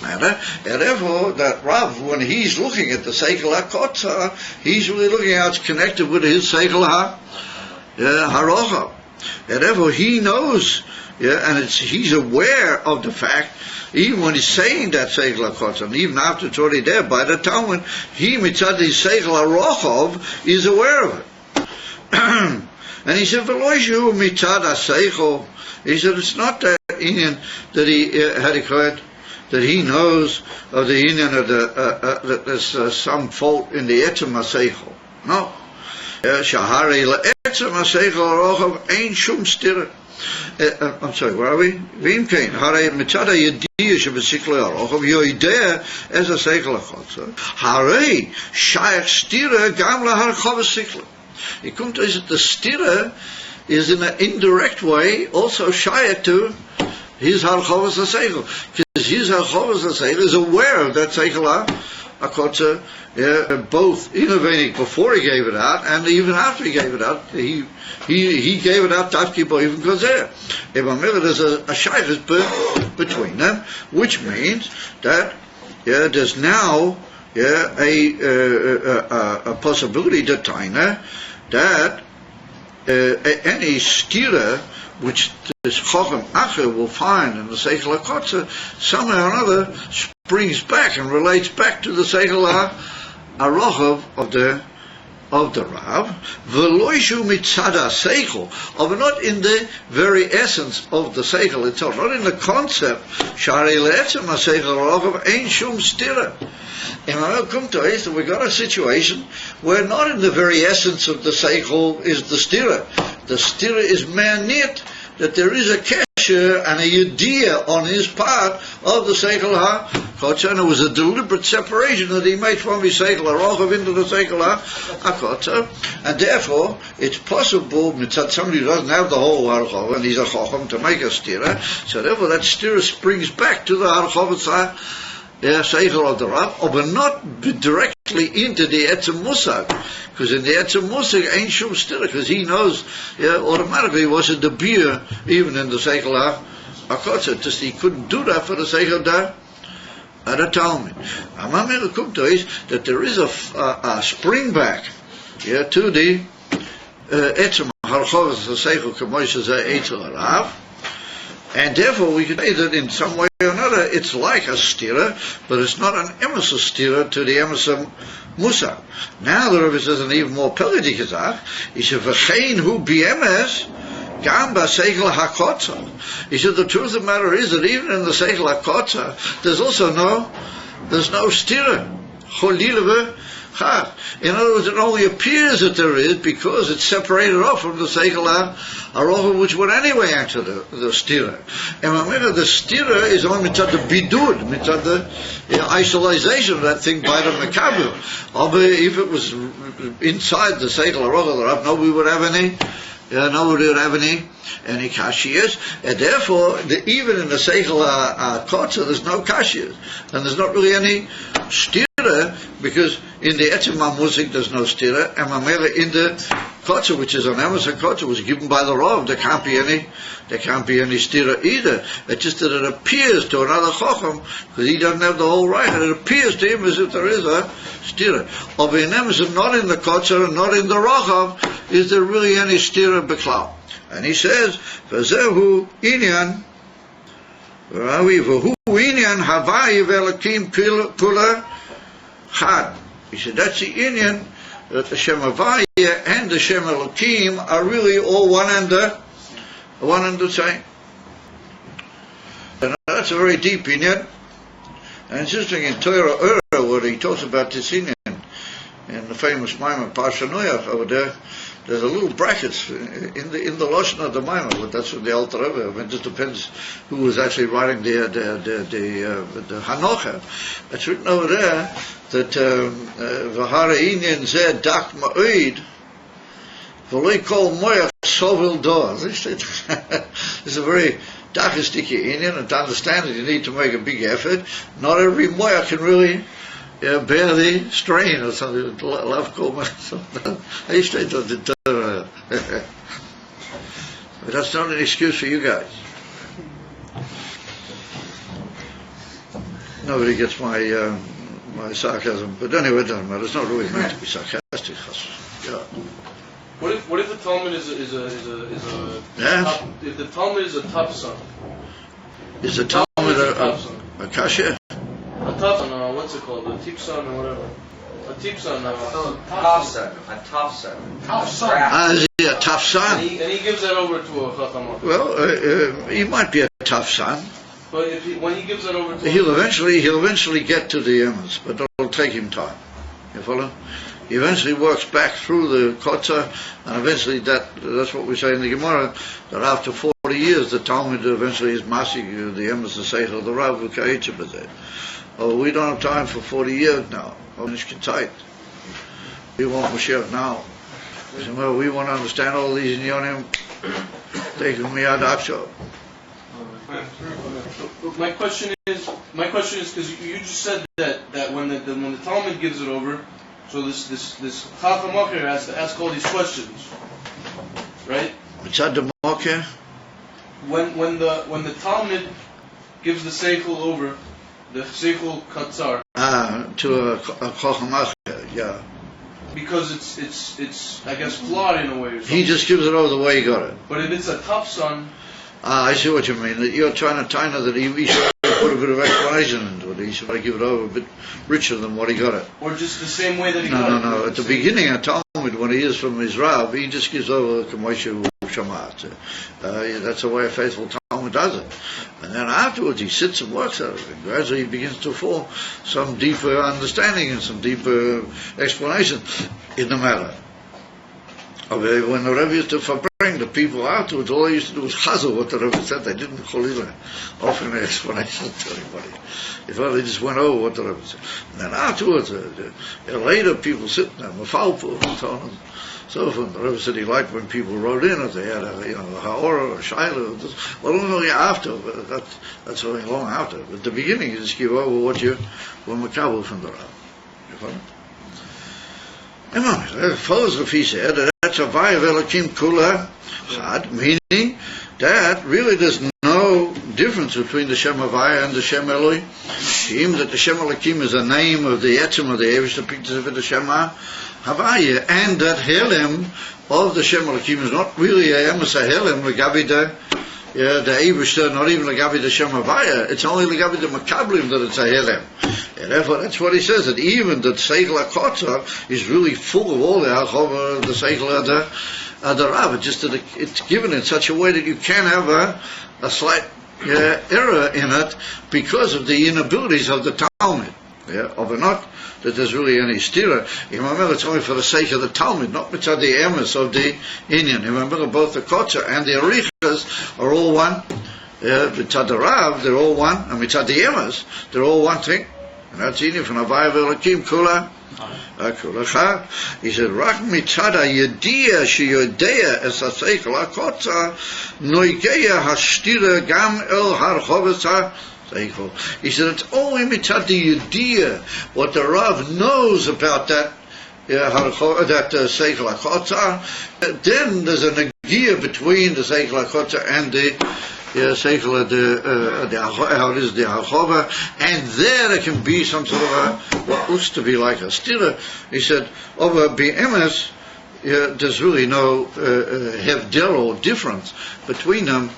matter. And therefore, that Rav, when he's looking at the Seichel HaKotzer, he's really looking how it's connected with his Seichel HaRochov. And therefore, he knows, and he's aware of the fact, even when he's saying that Seichel HaKotzer, and even after it's already there by the Talmud, he, mitzad his Seichel HaRochov, is aware of it. And he said, V'loishu mitzad HaSeichel, he said, it's not that Inyan that he had occurred, that he knows of the Inyan of that there's some fault in the Etzem HaSeichel. No. Shahari le'etzem HaSeichel HaRochov ain't shum stira. I'm sorry, where are we? V'imkein, Harei mitzad HaYediyah shebesikli HaRochov yoidea as HaSeichel HaKotzer Harei shayach stira gam laharchov HaSikla. It comes to that the stira is in an indirect way also shayach to his Harchovas HaSeichel, because his Harchovas HaSeichel is aware of that Seichel HaKotzer, both intervening before he gave it out and even after he gave it out. He gave it out Tafki Boivim Kozeh. There's a shaykhis between them, which means that there's now a possibility that that any stira which this Chacham Acher will find in the Seichel HaKotzer somehow or another springs back and relates back to the Seichel HaRochov of the Rav, V'loishu mitzad HaSeichel, but not in the very essence of the Seichel itself, not in the concept, Shari le'etzem HaSeichel HaRochov ein shum stira. And I'll come to it that we got a situation where not in the very essence of the Seichel is the stira. The stira is manit that there is a kesher and a yediyah on his part of the Seichel HaKotzer, and it was a deliberate separation that he made from his Seichel HaRochav into the Seichel HaKotzer, and therefore it's possible mitzad somebody who doesn't have the whole HaRochav and he's a Chacham to make a stira, so therefore that stira springs back to the HaRochav Seichel of the Rav, but not directly into the Etzem Musag, because in the Etzem Musag ain't shum stira, because he knows automatically was a debir even in the Seichel HaKotzer, just he couldn't do that for the Seichel da at a Talmud. Amamir Kumto is that there is a spring back to the Etzem HaRochav Seichel Kamosh Eitzel Rav. And therefore we can say that in some way or another it's like a stira, but it's not an emes stira to the emes Musa. Now the Rebbe says an even more pelledik gezag. He said, "V'chein hu b'emes gam b'seichel hakotza." He said the truth of the matter is that even in the seichel hakotza there's also no stira. Cholileve. In other words, it only appears that there is because it's separated off from the Seichel HaRochav, which would anyway enter the stira. And remember, the stira is only mitzad the bidud, mitzad the isolation of that thing by the mekabel. Although if it was inside the Seichel HaRochav, nobody would have any. Nobody would have any kashiyas, and therefore, even in the Seichel HaKotzer, there's no kashiyas, and there's not really any stira, because in the Etzem HaMuzik there's no stira, and Mamela in the Kotzer, which is an emes Kotzer, was given by the Rav, there can't be any stira either. It's just that it appears to another Chacham, because he doesn't have the whole right, and it appears to him as if there is a stira. Of an emes, not in the Kotzer and not in the Rachav, is there really any stira b'klal? And he says, "V'zehu inyan, v'hu inyan havai v'elakim kula chad." He said that's the inyan that the Shem Havaya and the Shem Elokim are really all one and the same. And that's a very deep inyan. And it's interesting in Torah where he talks about this inyan in the famous Maimon Parshanuyach over there. There's a little brackets in the Lashon of the Maimon, but that's from the Alter Rebbe. I mean, it just depends who was actually writing the Hanocha. It's written over there that V'hara inyan zeh dak ma'oid v'loi kol moyach sovel do. This is a very dachistiki inyan, and to understand it you need to make a big effort. Not every moyach can really bear the strain or something. Love kol I straight on the but that's not an excuse for you guys. Nobody gets my sarcasm, but anyway, it doesn't matter. It's not really meant to be sarcastic. Yeah. What if the Talmud is a yeah? If the Talmud is a tough son? Is the Talmud a kasha? A tough son, what's it called? A tipson or whatever. A tipson. A tough son. Is he a tough son? And he gives that over to a chacham. Well, he might be a tough son. But when he gives that over to he'll eventually get to the emes, but it'll take him time. You follow? He eventually works back through the kotzer, and eventually that's what we say in the Gemara, that after 40 years the Talmud eventually is masig the emes the seichel the Rav v'ka'etze b'zeh. Oh, we don't have time for 40 years now. Tight. We want Mashiach now. So, well, we want to understand all these inyonim. Take miyad aksho. My question is because you just said that when the Talmud gives it over, so this Chacham Acher has to ask all these questions, right? Mitzad the Mokeh. When the Talmud gives the Seichel over, the Seichel Katzar. To a Chacham Acher, yeah. Because it's I guess flawed in a way or something. He just gives it over the way he got it. But if it's a tough son. I see what you mean. That you're trying to tie that he should put a bit of explanation into it. He should give it over a bit richer than what he got it. Or just the same way that he got it. No. At the beginning of Talmud, when he is from his Rav, he just gives over Kamoshe Shamat. That's the way a faithful Talmud does it. And then afterwards he sits and works at it. And gradually he begins to form some deeper understanding and some deeper explanation in the matter. When the Rebbe used to bring the people afterwards, all they used to do was chazal what the Rebbe said. They didn't offer an explanation to anybody. They just went over what the Rebbe said. And then afterwards, later people sitting there, mafalpo, and so on and so forth. The Rebbe said he liked when people wrote in, if they had a ha'ora or shayla. Well, only after, but that's only long after. But at the beginning, you just give over what you were makabel from the Rebbe. You follow? Follows the Fi said that's a vaya velakim kula chad, meaning that really there's no difference between the Shem Havaya and the Shem Eloi. That the Shem Elokim is a name of the Etzem of the Eivish, the pictures of the Shem Havaya, and that Helem of the Shem Elokim is not really a Emes a Helem legabi the Eivish, not even legabi the Shem Havaya. It's only legabi the Makablim that it's a Helem. And therefore, that's what he says, that even the Seichel HaKotzer is really full of all the Alchova, the Seichel of the Rav. It's just that it's given in such a way that you can have a slight error in it because of the inabilities of the Talmud. Of not that there's really any stira. Remember, it's only for the sake of the Talmud, not mitzad the emes of the Inyan. Remember, both the Kotzer and the Arichas are all one. Mitzad the Rav, they're all one, and mitzad the emes, they're all one thing. And that's Inyan from Havaya Velakim Kula. He said, Rak mitzad ha-yediyah she-yodea es ha-seichel ha-kotza noigeya ha-shtira gam el har-chovetz ha-seichel. He said, it's only mitzad the yediyah, what the Rav knows about that seichel ha-kotza. Then there's a negiyah between the seichel ha-kotza and the seichel the Harchova, and there can be some sort of what looks to be like a stira. He said, over BMS, there's really no hevdel or difference between them.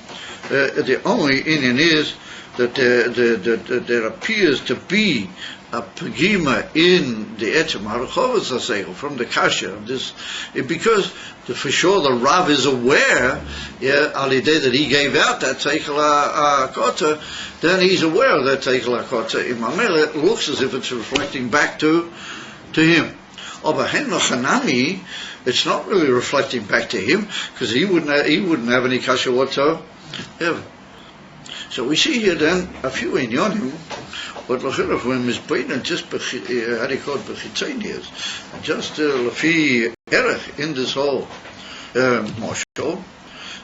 The only Indian is that there appears to be a pagima in the Etzem Harchovas HaSeichel from the Kasha of this, because for sure the Rav is aware, Alideh, that he gave out that Seichel HaKotza, then he's aware of that Seichel HaKotza. In Mamela, it looks as if it's reflecting back to him. Obahen Hanami, it's not really reflecting back to him, because he wouldn't have any Kasha whatsoever. So we see here then a few inyonim, but l'chilaf when misbeinen just harikot b'chitzenias, and just lefi erech in this whole moshel,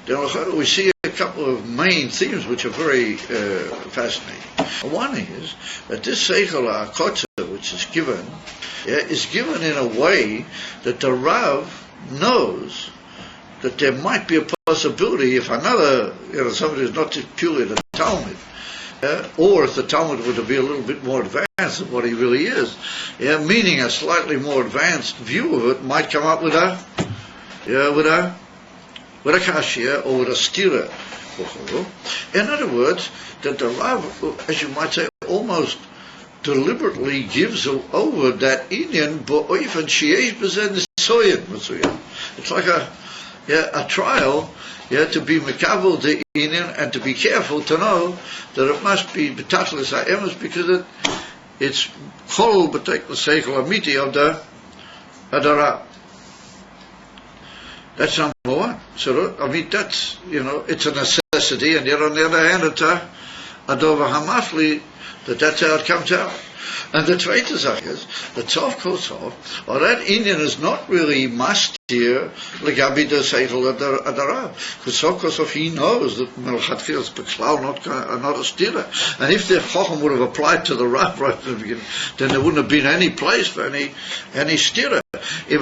then l'chilaf we see a couple of main themes which are very fascinating. One is that this seichel ha'kotzer, which is given in a way that the Rav knows that there might be a possibility if another, somebody who's not just purely the Talmud, or if the Talmud were to be a little bit more advanced than what he really is, meaning a slightly more advanced view of it, might come up with a kashya or with a stira. In other words, that the Rav, as you might say, almost deliberately gives over that inyan ba'oifen sheyesh b'zeh nisoyin. It's like a trial, to be mekabel the inyan and to be careful to know that it must be betachlis ha'emes because it's kol b'tek l'seichel amiti of the Rav. That's number one. So that's it's a necessity, and yet on the other hand, it's a dover hamafli that's how it comes out. And the zweite Sache is, the Tov Kosov, or that Indian is not really mastir legabi the seichel of the Rav. Because Tov Kosov, he knows that Melchatchil is beklau, not a stira. And if the Chochem would have applied to the Rav right from the beginning, then there wouldn't have been any place for any stira. If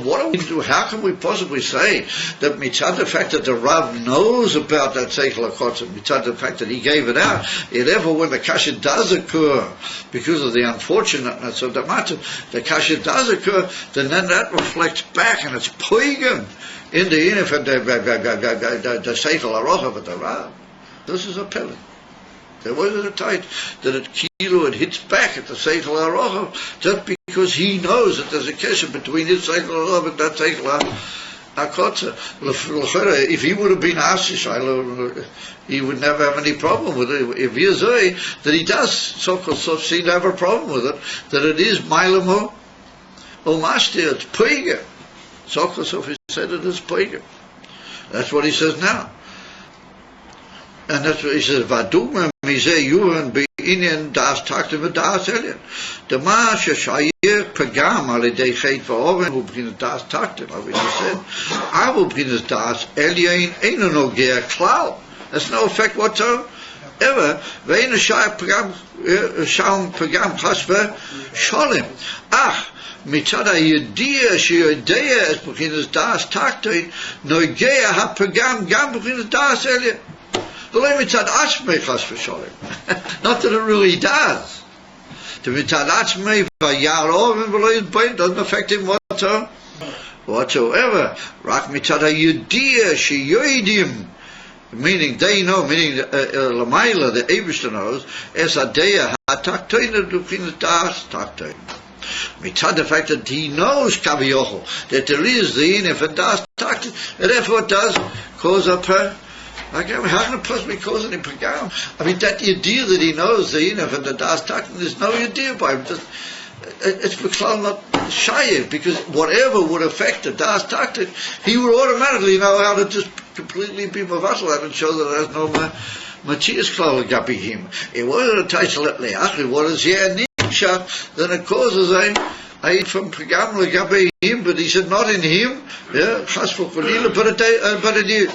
what do we do? How can we possibly say that mitzad the fact that the Rav knows about that seichel HaKotzer, mitzad the fact that he gave it out, therefore when the kasha does occur, because of the unfortunateness of the matter, the kasha does occur, then that reflects back and it's poigim in the inif and the seichel HaRochav of the Rav. This is a pellet. There wasn't a tight that it hits back at the seichel HaRochav just because he knows that there's a kesher between his seichel HaRochav and that seichel HaKotzer. If he would have been Ashish, he would never have any problem with it. If he is that he does so-called seem to have a problem with it, that it is Mailamu or Mashtir, it's Puiga. Sokosov, he said it is pagan. That's what he says now. And that's what he says, Vaduma Mise Yuran be Indian Das Takte with Das Elian. The Masha Shayir Pagam Alidei Chet Vaoven, who begins Das Takte, like we just said. I will begin Das Elian Einonogea Cloud. There's no effect whatsoever. Vein a Shai Pagam Shaum Pagam Chasve Sholim. מצד הידיע שיודע את בחינת דאס תחתון נוגע הפגם גם בחינת דאס עליון. ולא מצד עצמי חס ושלום. Not that it really does. The מצד עצמי וירא אורן ולא יתבונן doesn't affect him whatsoever. רק מצד הידיע שיודעים, meaning they know, meaning למעלה, the Eibishter knows, es הדעה התחתון בחינת דאס תחתון. Mitzad the fact that he knows Kaviochel, that there is the Inif and Das Taktin, and therefore it does cause a how can it possibly cause any pagam? I mean, that idea that he knows the Inif and the Das Taktin, there's no idea by him. It's Beklal not Shayev, because whatever would affect the Das Taktin, he would automatically know how to just completely be Mavassal and show that there's no Machias Klal Gabi him. It wasn't a title at Leach, what is here? Then it causes a from Pagam Lagabe him, but he said not in him, Chas for Khalila, but it is.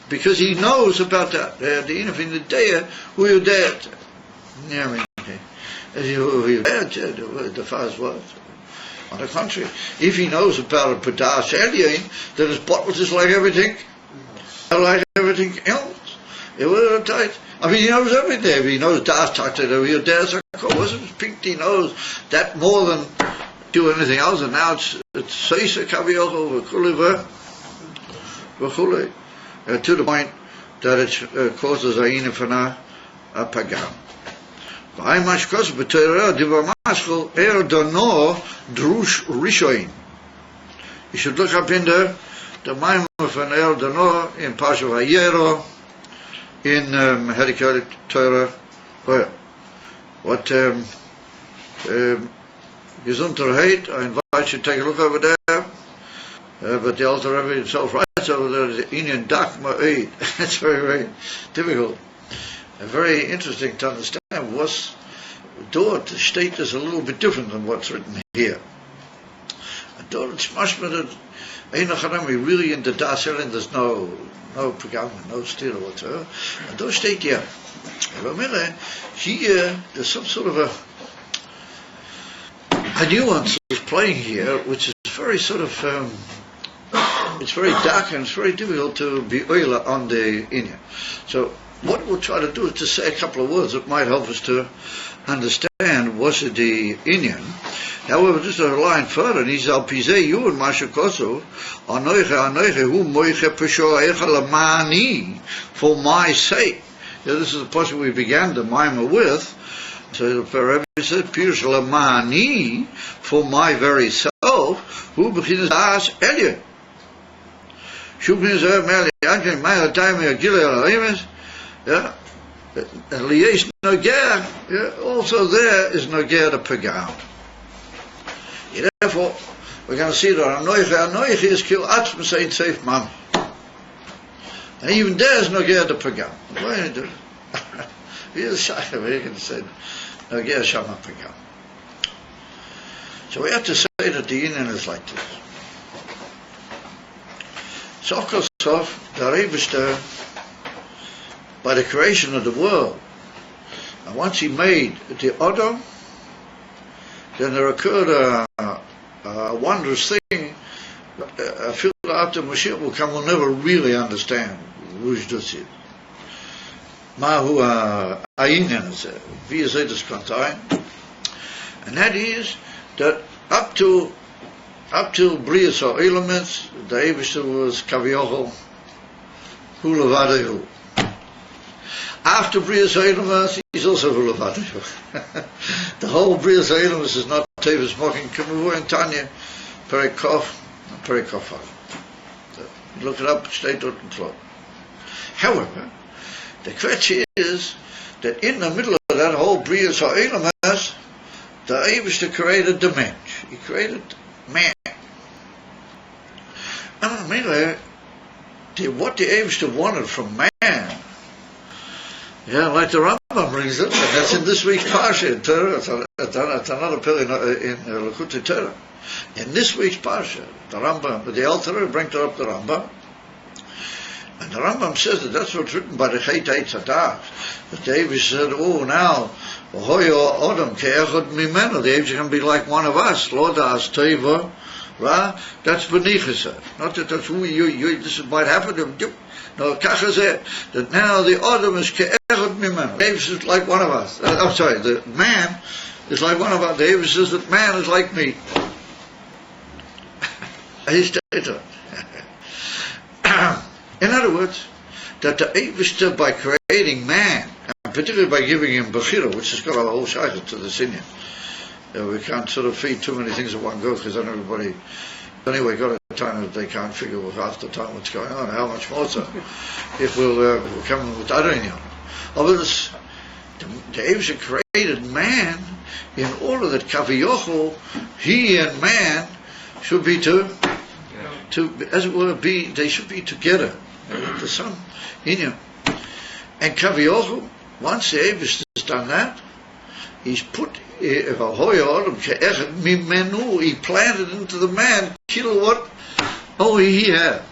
Because he knows about that. The Inaf in the day, who you there? Yeah, I mean, who you there? The fast was. On the contrary, if he knows about a Padas Alien, then his bottles is like everything else. It was tight. I mean, he knows everything. He knows Das Takta, he knows Pink, he knows that more than do anything else, and now it's Seisa Kaviocho V'chule, to the point that it causes a Inifana a Pagam. V'ay mashkos b'teirah diva mashkol dono drush rishoin. You should look up in the Maimon from dono in Pasha Iyar, in Herikar Torah, what Gesundheit, I invite you to take a look over there, but the Alter Rebbe himself writes over there, the Indian Dak Ma'id. It's very, very difficult and very interesting to understand. What's Dort, the state is a little bit different than what's written here. Dort, it's much better. Really in the Das Ellen, there's no pagam, no steer whatsoever. And those state here. Here, there's some sort of a nuance is playing here, which is very sort of, it's very dark and it's very difficult to be oiler on the Inyan. So, what we'll try to do is to say a couple of words that might help us to understand what's the Inyan. However, just a line further, and he's al pizeh you and Masha Koso, anoiche hu moiche pesho echa lamani, for my sake. This is the portion we began the Maimah with. So the Rebbe said, Pirush lamani, for my very self, who begins as Elyon. Shubin zer meli anke mei time agile alimes. Yeah. And liyesh nogea. Yeah. Also there is nogea the pagam. Therefore, we're going to see that Anoiche is kill Atzma saying safe mom. And even there's no gear to pagam. What are you doing? Here's a shach of it and said, no gear shama pagam. So we have to say that the Indian is like this. Sokosov, the Rebishter, by the creation of the world, and once he made the Odom, then there occurred a wondrous thing. I feel that after Mashiach will come, we'll never really understand Ruj Dutzit. Mahu Ainen is via Zedus Kantain. And that is that up till Brias or elements, the Eibishter was Kaviochel, Hulavadehu. After Brias Eilemas, he's also Hulavadehu. The whole Brias Eilemas is not Tevis mocking Kumuvu and Tanya, Perikov, and Perikov. Look it up, stay dort and flow. However, the question is that in the middle of that whole Brias Eilemas, the Eibishter created the mensch. He created man. what the Eibishter wanted from man, yeah, like the Rambam brings it, and that's in this week's Parsha in Torah. It's another pillar in Likutei Torah. In this week's Parsha, the Rambam, the Alter brings up the Rambam, and the Rambam says that that's what's written by the Chet Eitzadah. That David said, "Oh, now, Hoyo Adam ke'echad mimenu." The Eibishter can be like one of us. Lo da'as teva, right? That's benichasa. Not that that's who you. This might happen to you. No, kachazeh. That now the Adam is ke'echad mimenu. David is like one of us. I'm sorry. The man is like one of us. David says that man is like me. He's stated. In other words, that the Eibishter, by creating man, and particularly by giving him Bechira, which has got a whole shaykhah to the Sinyan. We can't sort of feed too many things at one go, because then everybody, anyway, got a time that they can't figure out half the time what's going on, how much more so. If we'll come with other inyan. The Eibishter created man in order that Kaviyochel, he and man, should be to, as it were, they should be together. The son in you. And Kaviyochel, once the Eibishter has done that, he's put he planted into the man what he had.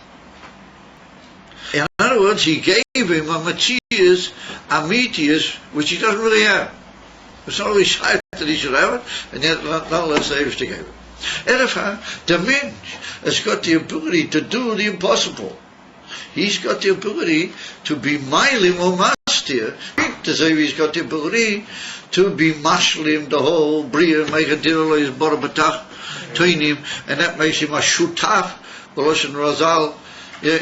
In other words, he gave him a Matthias, a Metius, which he doesn't really have. It's not really shy that he should have it, and yet nonetheless the Eibishter gave it. Anyhow, the Mensch has got the ability to do the impossible. He's got the ability to be Mailim or Mastir. He's got the ability to be Mashlim, the whole Bria, make a deal his Borabatach, Toinim, and that makes him a Shutaf, Voloshan Razal,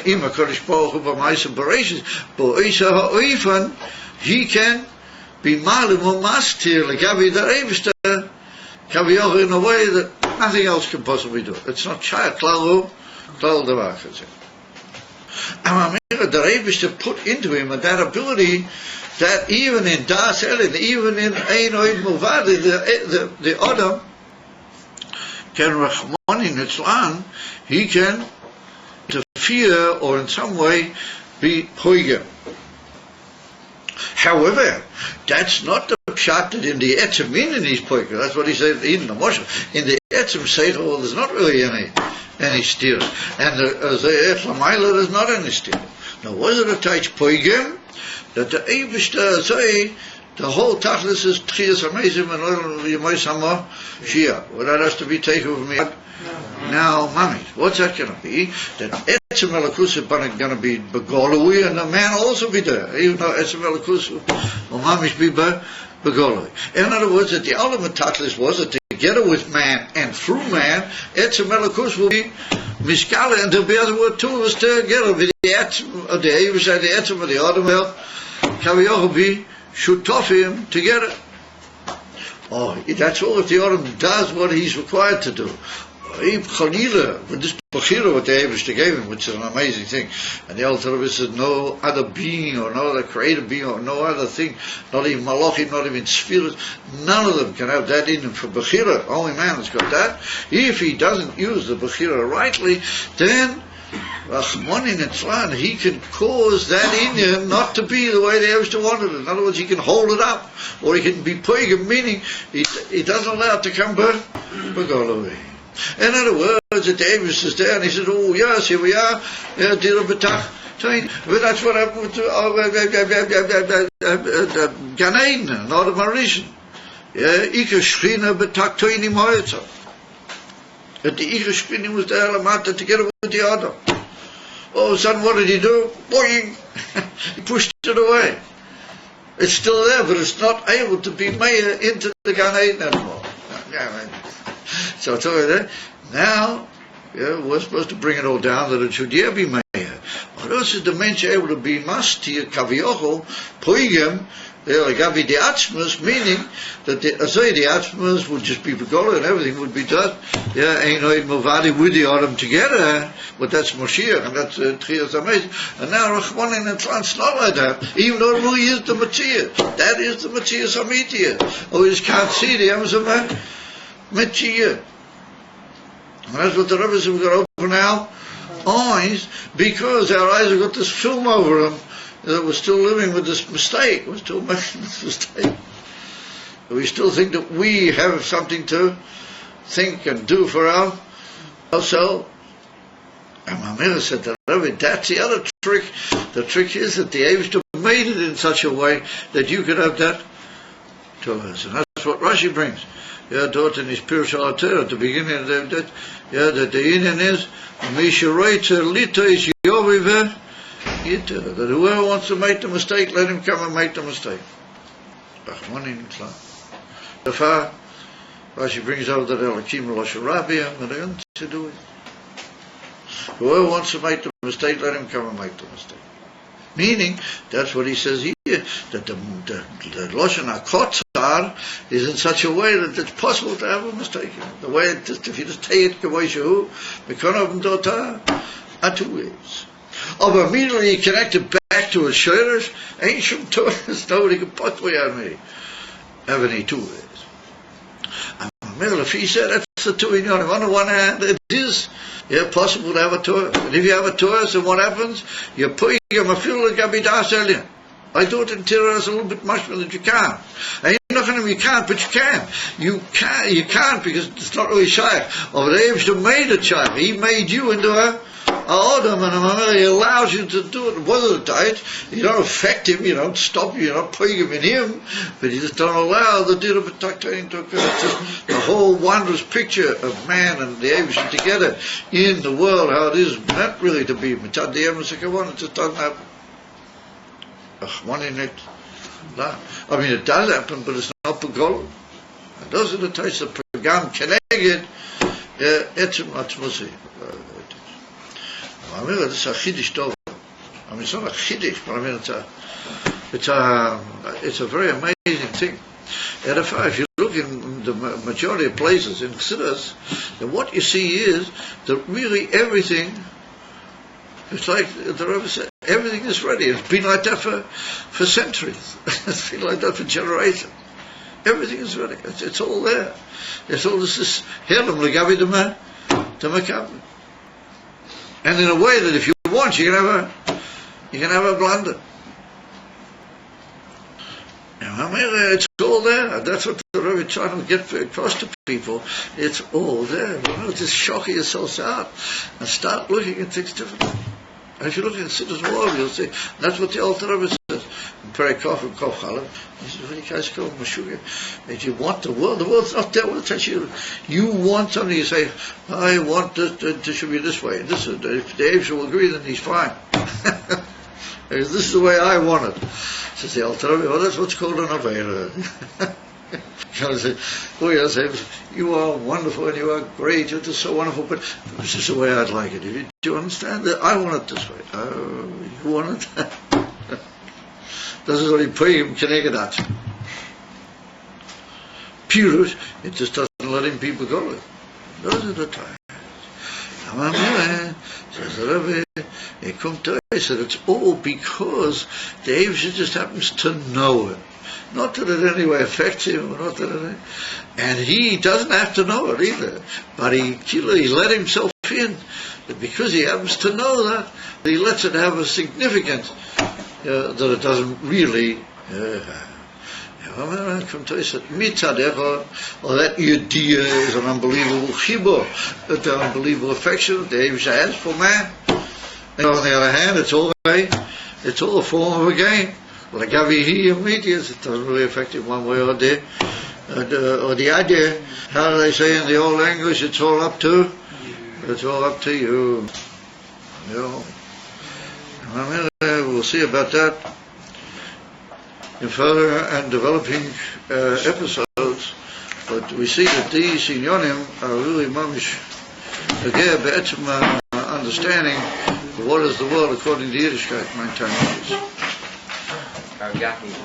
Ima Kodesh Baruch Hu B'Maisa Bereshis, but Isa Ha'oifan, he can be Mailim or Mastir, like Gavi the Eibishter, Kaviyochel in a way that nothing else can possibly do. It's not Shayat Klal Davar. And the Eibishter put into him that ability that even in Das Elin, even in Ein Oid Muvadi, the Adam can Rachmanin Itzlan, he can interfere or in some way be Hoiger. However, that's not the pshat that in the Etzem in his poiker. That's what he said in the Moshe. In the Etzem Seichel, there's not really any steer, and the Etzem there's not any steer. Now, was it a Taich Poigim that the Eibishter say the whole Tachlis is Tchias Amazim and Yemai Sama Shia? Well, that has to be taken from me. Now, Mami, what's that going to be? That Etzem Elikus is going to be Begolui, and the man also be there. Even though Etzem Elikus will Mamish be Begolui. In other words, that the ultimate Tachlis was that together with man and through man, Etzem Elikus will be Miskala, and there'll be other word two of us together with the Etzem of the Eibishter, the Etzem of the Adam, Kaviyochel be Shutofim together. Oh, that's all if the Adam does what he's required to do. With this Bechira, what the Eibishter gave him, which is an amazing thing. And the Alter Rebbe said, no other being or no other created being or no other thing, not even Malachim, not even Spheres, none of them can have that in him for Bechira. Only man has got that. If he doesn't use the Bechira rightly, then Rachmanin Etzlan, he can cause that in him not to be the way the Eibishter wanted it. In other words, he can hold it up, or he can be poigim, meaning he doesn't allow it to come back away. In other words, the Eibishter is there, and he said, oh yes, here we are, Dira B'tach. But that's what happened to Gan Eden, not a Marishan. Ike Shchina B'tach Toinim Hoyetza. That the Ike Shchina was there, Lamata, together with the other. All of a sudden, what did he do? Boing! He pushed it away. It's still there, but it's not able to be made into the Gan Eden anymore. So now, we're supposed to bring it all down that it should be made. Or else is the mensch able to be mastir Kaviyochel poigim gavi the atzmas, meaning that the atzmas would just be begolah and everything would be done. Ein Oid Muvadi with the Adam together, but that's Moshiach and that's Tchias Amazing. And now Rachmanin Etzlan, it's not like that. Even though it really is the Matthias, that is the Matthias Amitia. Oh, we just can't see the Matthias. And that's what the Rebbe said, we've got to open now eyes because our eyes have got this film over them that we're still living with this mistake. We're still making this mistake. We still think that we have something to think and do for ourselves. And my mother said that, that's the other trick. The trick is that the Eivishter made it in such a way that you could have that to us. And that's what Rashi brings. Yeah, taught in his Pirush Torah at the beginning of that. Yeah, that the union is that whoever wants to make the mistake, let him come and make the mistake. The far Rashi brings out that Elokim Loshe Rabbi and they're going to do it. Whoever wants to make the mistake, let him come and make the mistake. Meaning, that's what he says here, that the Loshen HaKotzar is in such a way that it's possible to have a mistake. The way it is, if you just take it Kavoi Shehu, Mekonav Dota, are two ways. But immediately you connect it back to a Shirish, ain't Shum Torah, nobody can possibly have me. Have any two ways. And if he said that's the two in Yonim. On the one hand, it is possible to have a Torah. And if you have a Torah, then what happens? You put your mafil and gabidas alien. I do it in Torah as a little bit much more than you can. And you're not going to, you can't, but you can. You can't because it's not really shaykh. Or the Eivishter made it shaykh. He made you into a Adam, and he allows you to do it. Whether the diet, you don't affect him, you don't stop, you're not putting him in him, but you just don't allow the din of B'taktain to occur. It's just the whole wondrous picture of man and the Eivishter together in the world, how it is not really to be Mitzad the Emes, it just doesn't happen. I mean, it does happen, but it's not Pagol. And those are the types of Pagam Keneged Etzim Atzmusi. I mean, it's a Chiddush Tov. I mean, it's not a Chiddush, but I mean, it's a very amazing thing. And if you look in the majority of places in Chassidus, then what you see is that really everything, it's like the Rebbe said, everything is ready. It's been like that for centuries. It's been like that for generations. Everything is ready. It's all there. It's all this Helam Legavi to Makabli. And in a way that if you want, you can have a blunder. It's all there. That's what the Rebbe is trying to get across to people. It's all there. Just shock yourselves out and start looking at things differently. And if you look at Siddur World, you'll see that's what the Alter Rebbe says. In Perikof and Kof Chalav, he says, "What do you guys call Meshuggah? If you want the world's not there. Will touch you. You want something. You say, I want this. This should be this way. This is if the Eivishter will agree, then he's fine. This is the way I want it." Says the Alter Rebbe, "Well, that's what's called an Avera." Oh yes, you are wonderful and you are great, you're just so wonderful, but this is the way I'd like it. Do you understand that? I want it this way. You want it? This is what he put him connected. Pirush, it just doesn't let him people go. Those are the times. Says the Rebbe, it comes to us that it's all because the Eivishter just happens to know it. Not that it in any way affects him, not that and he doesn't have to know it either. But he let himself in, that because he happens to know that, he lets it have a significance that it doesn't really. Come to us that Mitzadecha, or that idea is an unbelievable chibur, that the unbelievable affection that the Eivishter has for man. And on the other hand, it's all a form of a game. Like Avihi and Medias, it doesn't really affect it one way or the idea. How do they say in the old English? It's all up to you. You know. We'll see about that in further and developing episodes. But we see that these inyonim are really mamish again be'etzem understanding what is the world according to Yiddishkeit, my time.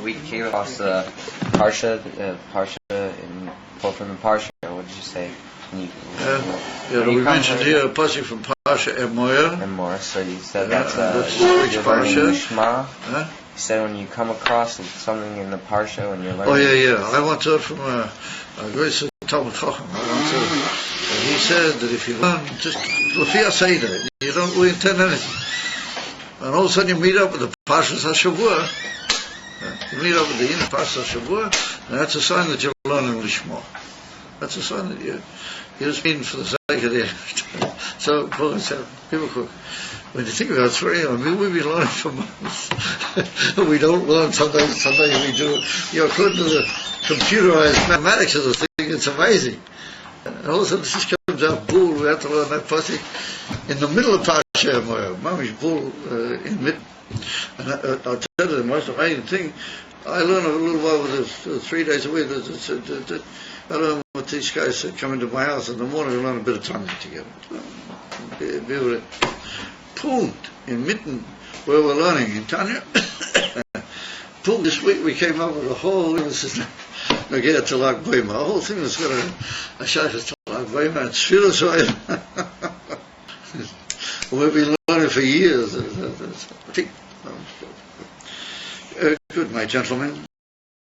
We came across the Parsha in pull from the Parsha. What did you say? We mentioned here a pasuk from Parsha Emoyer. So you said that's which Parsha? Shema. You said when you come across something in the Parsha when you're learning. I want to from a great Talmud Chacham. I want to he said that if you learn just Lafia Seder, you don't really intend anything. And all of a sudden you meet up with the Parshas HaShavua, you meet up with the inner Parshas HaShavua, and that's a sign that you're learning Lishma. That's a sign that you're just meeting for the sake of the So, people could, when you think about it, it's very, we've been learning for months. We don't learn, sometimes we do. According to the computerized mathematics of the thing, it's amazing. And all of a sudden, this comes out, bull, we have to learn that pasuk in the middle of Parsha Moed. Mamish bull in mid. And I'll tell you the most amazing thing. I learn a little while with this 3 days a week. I learn with these guys that come into my house in the morning. We learn a bit of time together. Punkt in mitten where we're learning in Tanya. Punkt this week we came up with a whole system. Again, to Lag Boima. The whole thing has got a shaykhs to Lag Boima and Shvilas. We've been learning for years. Good, my gentlemen.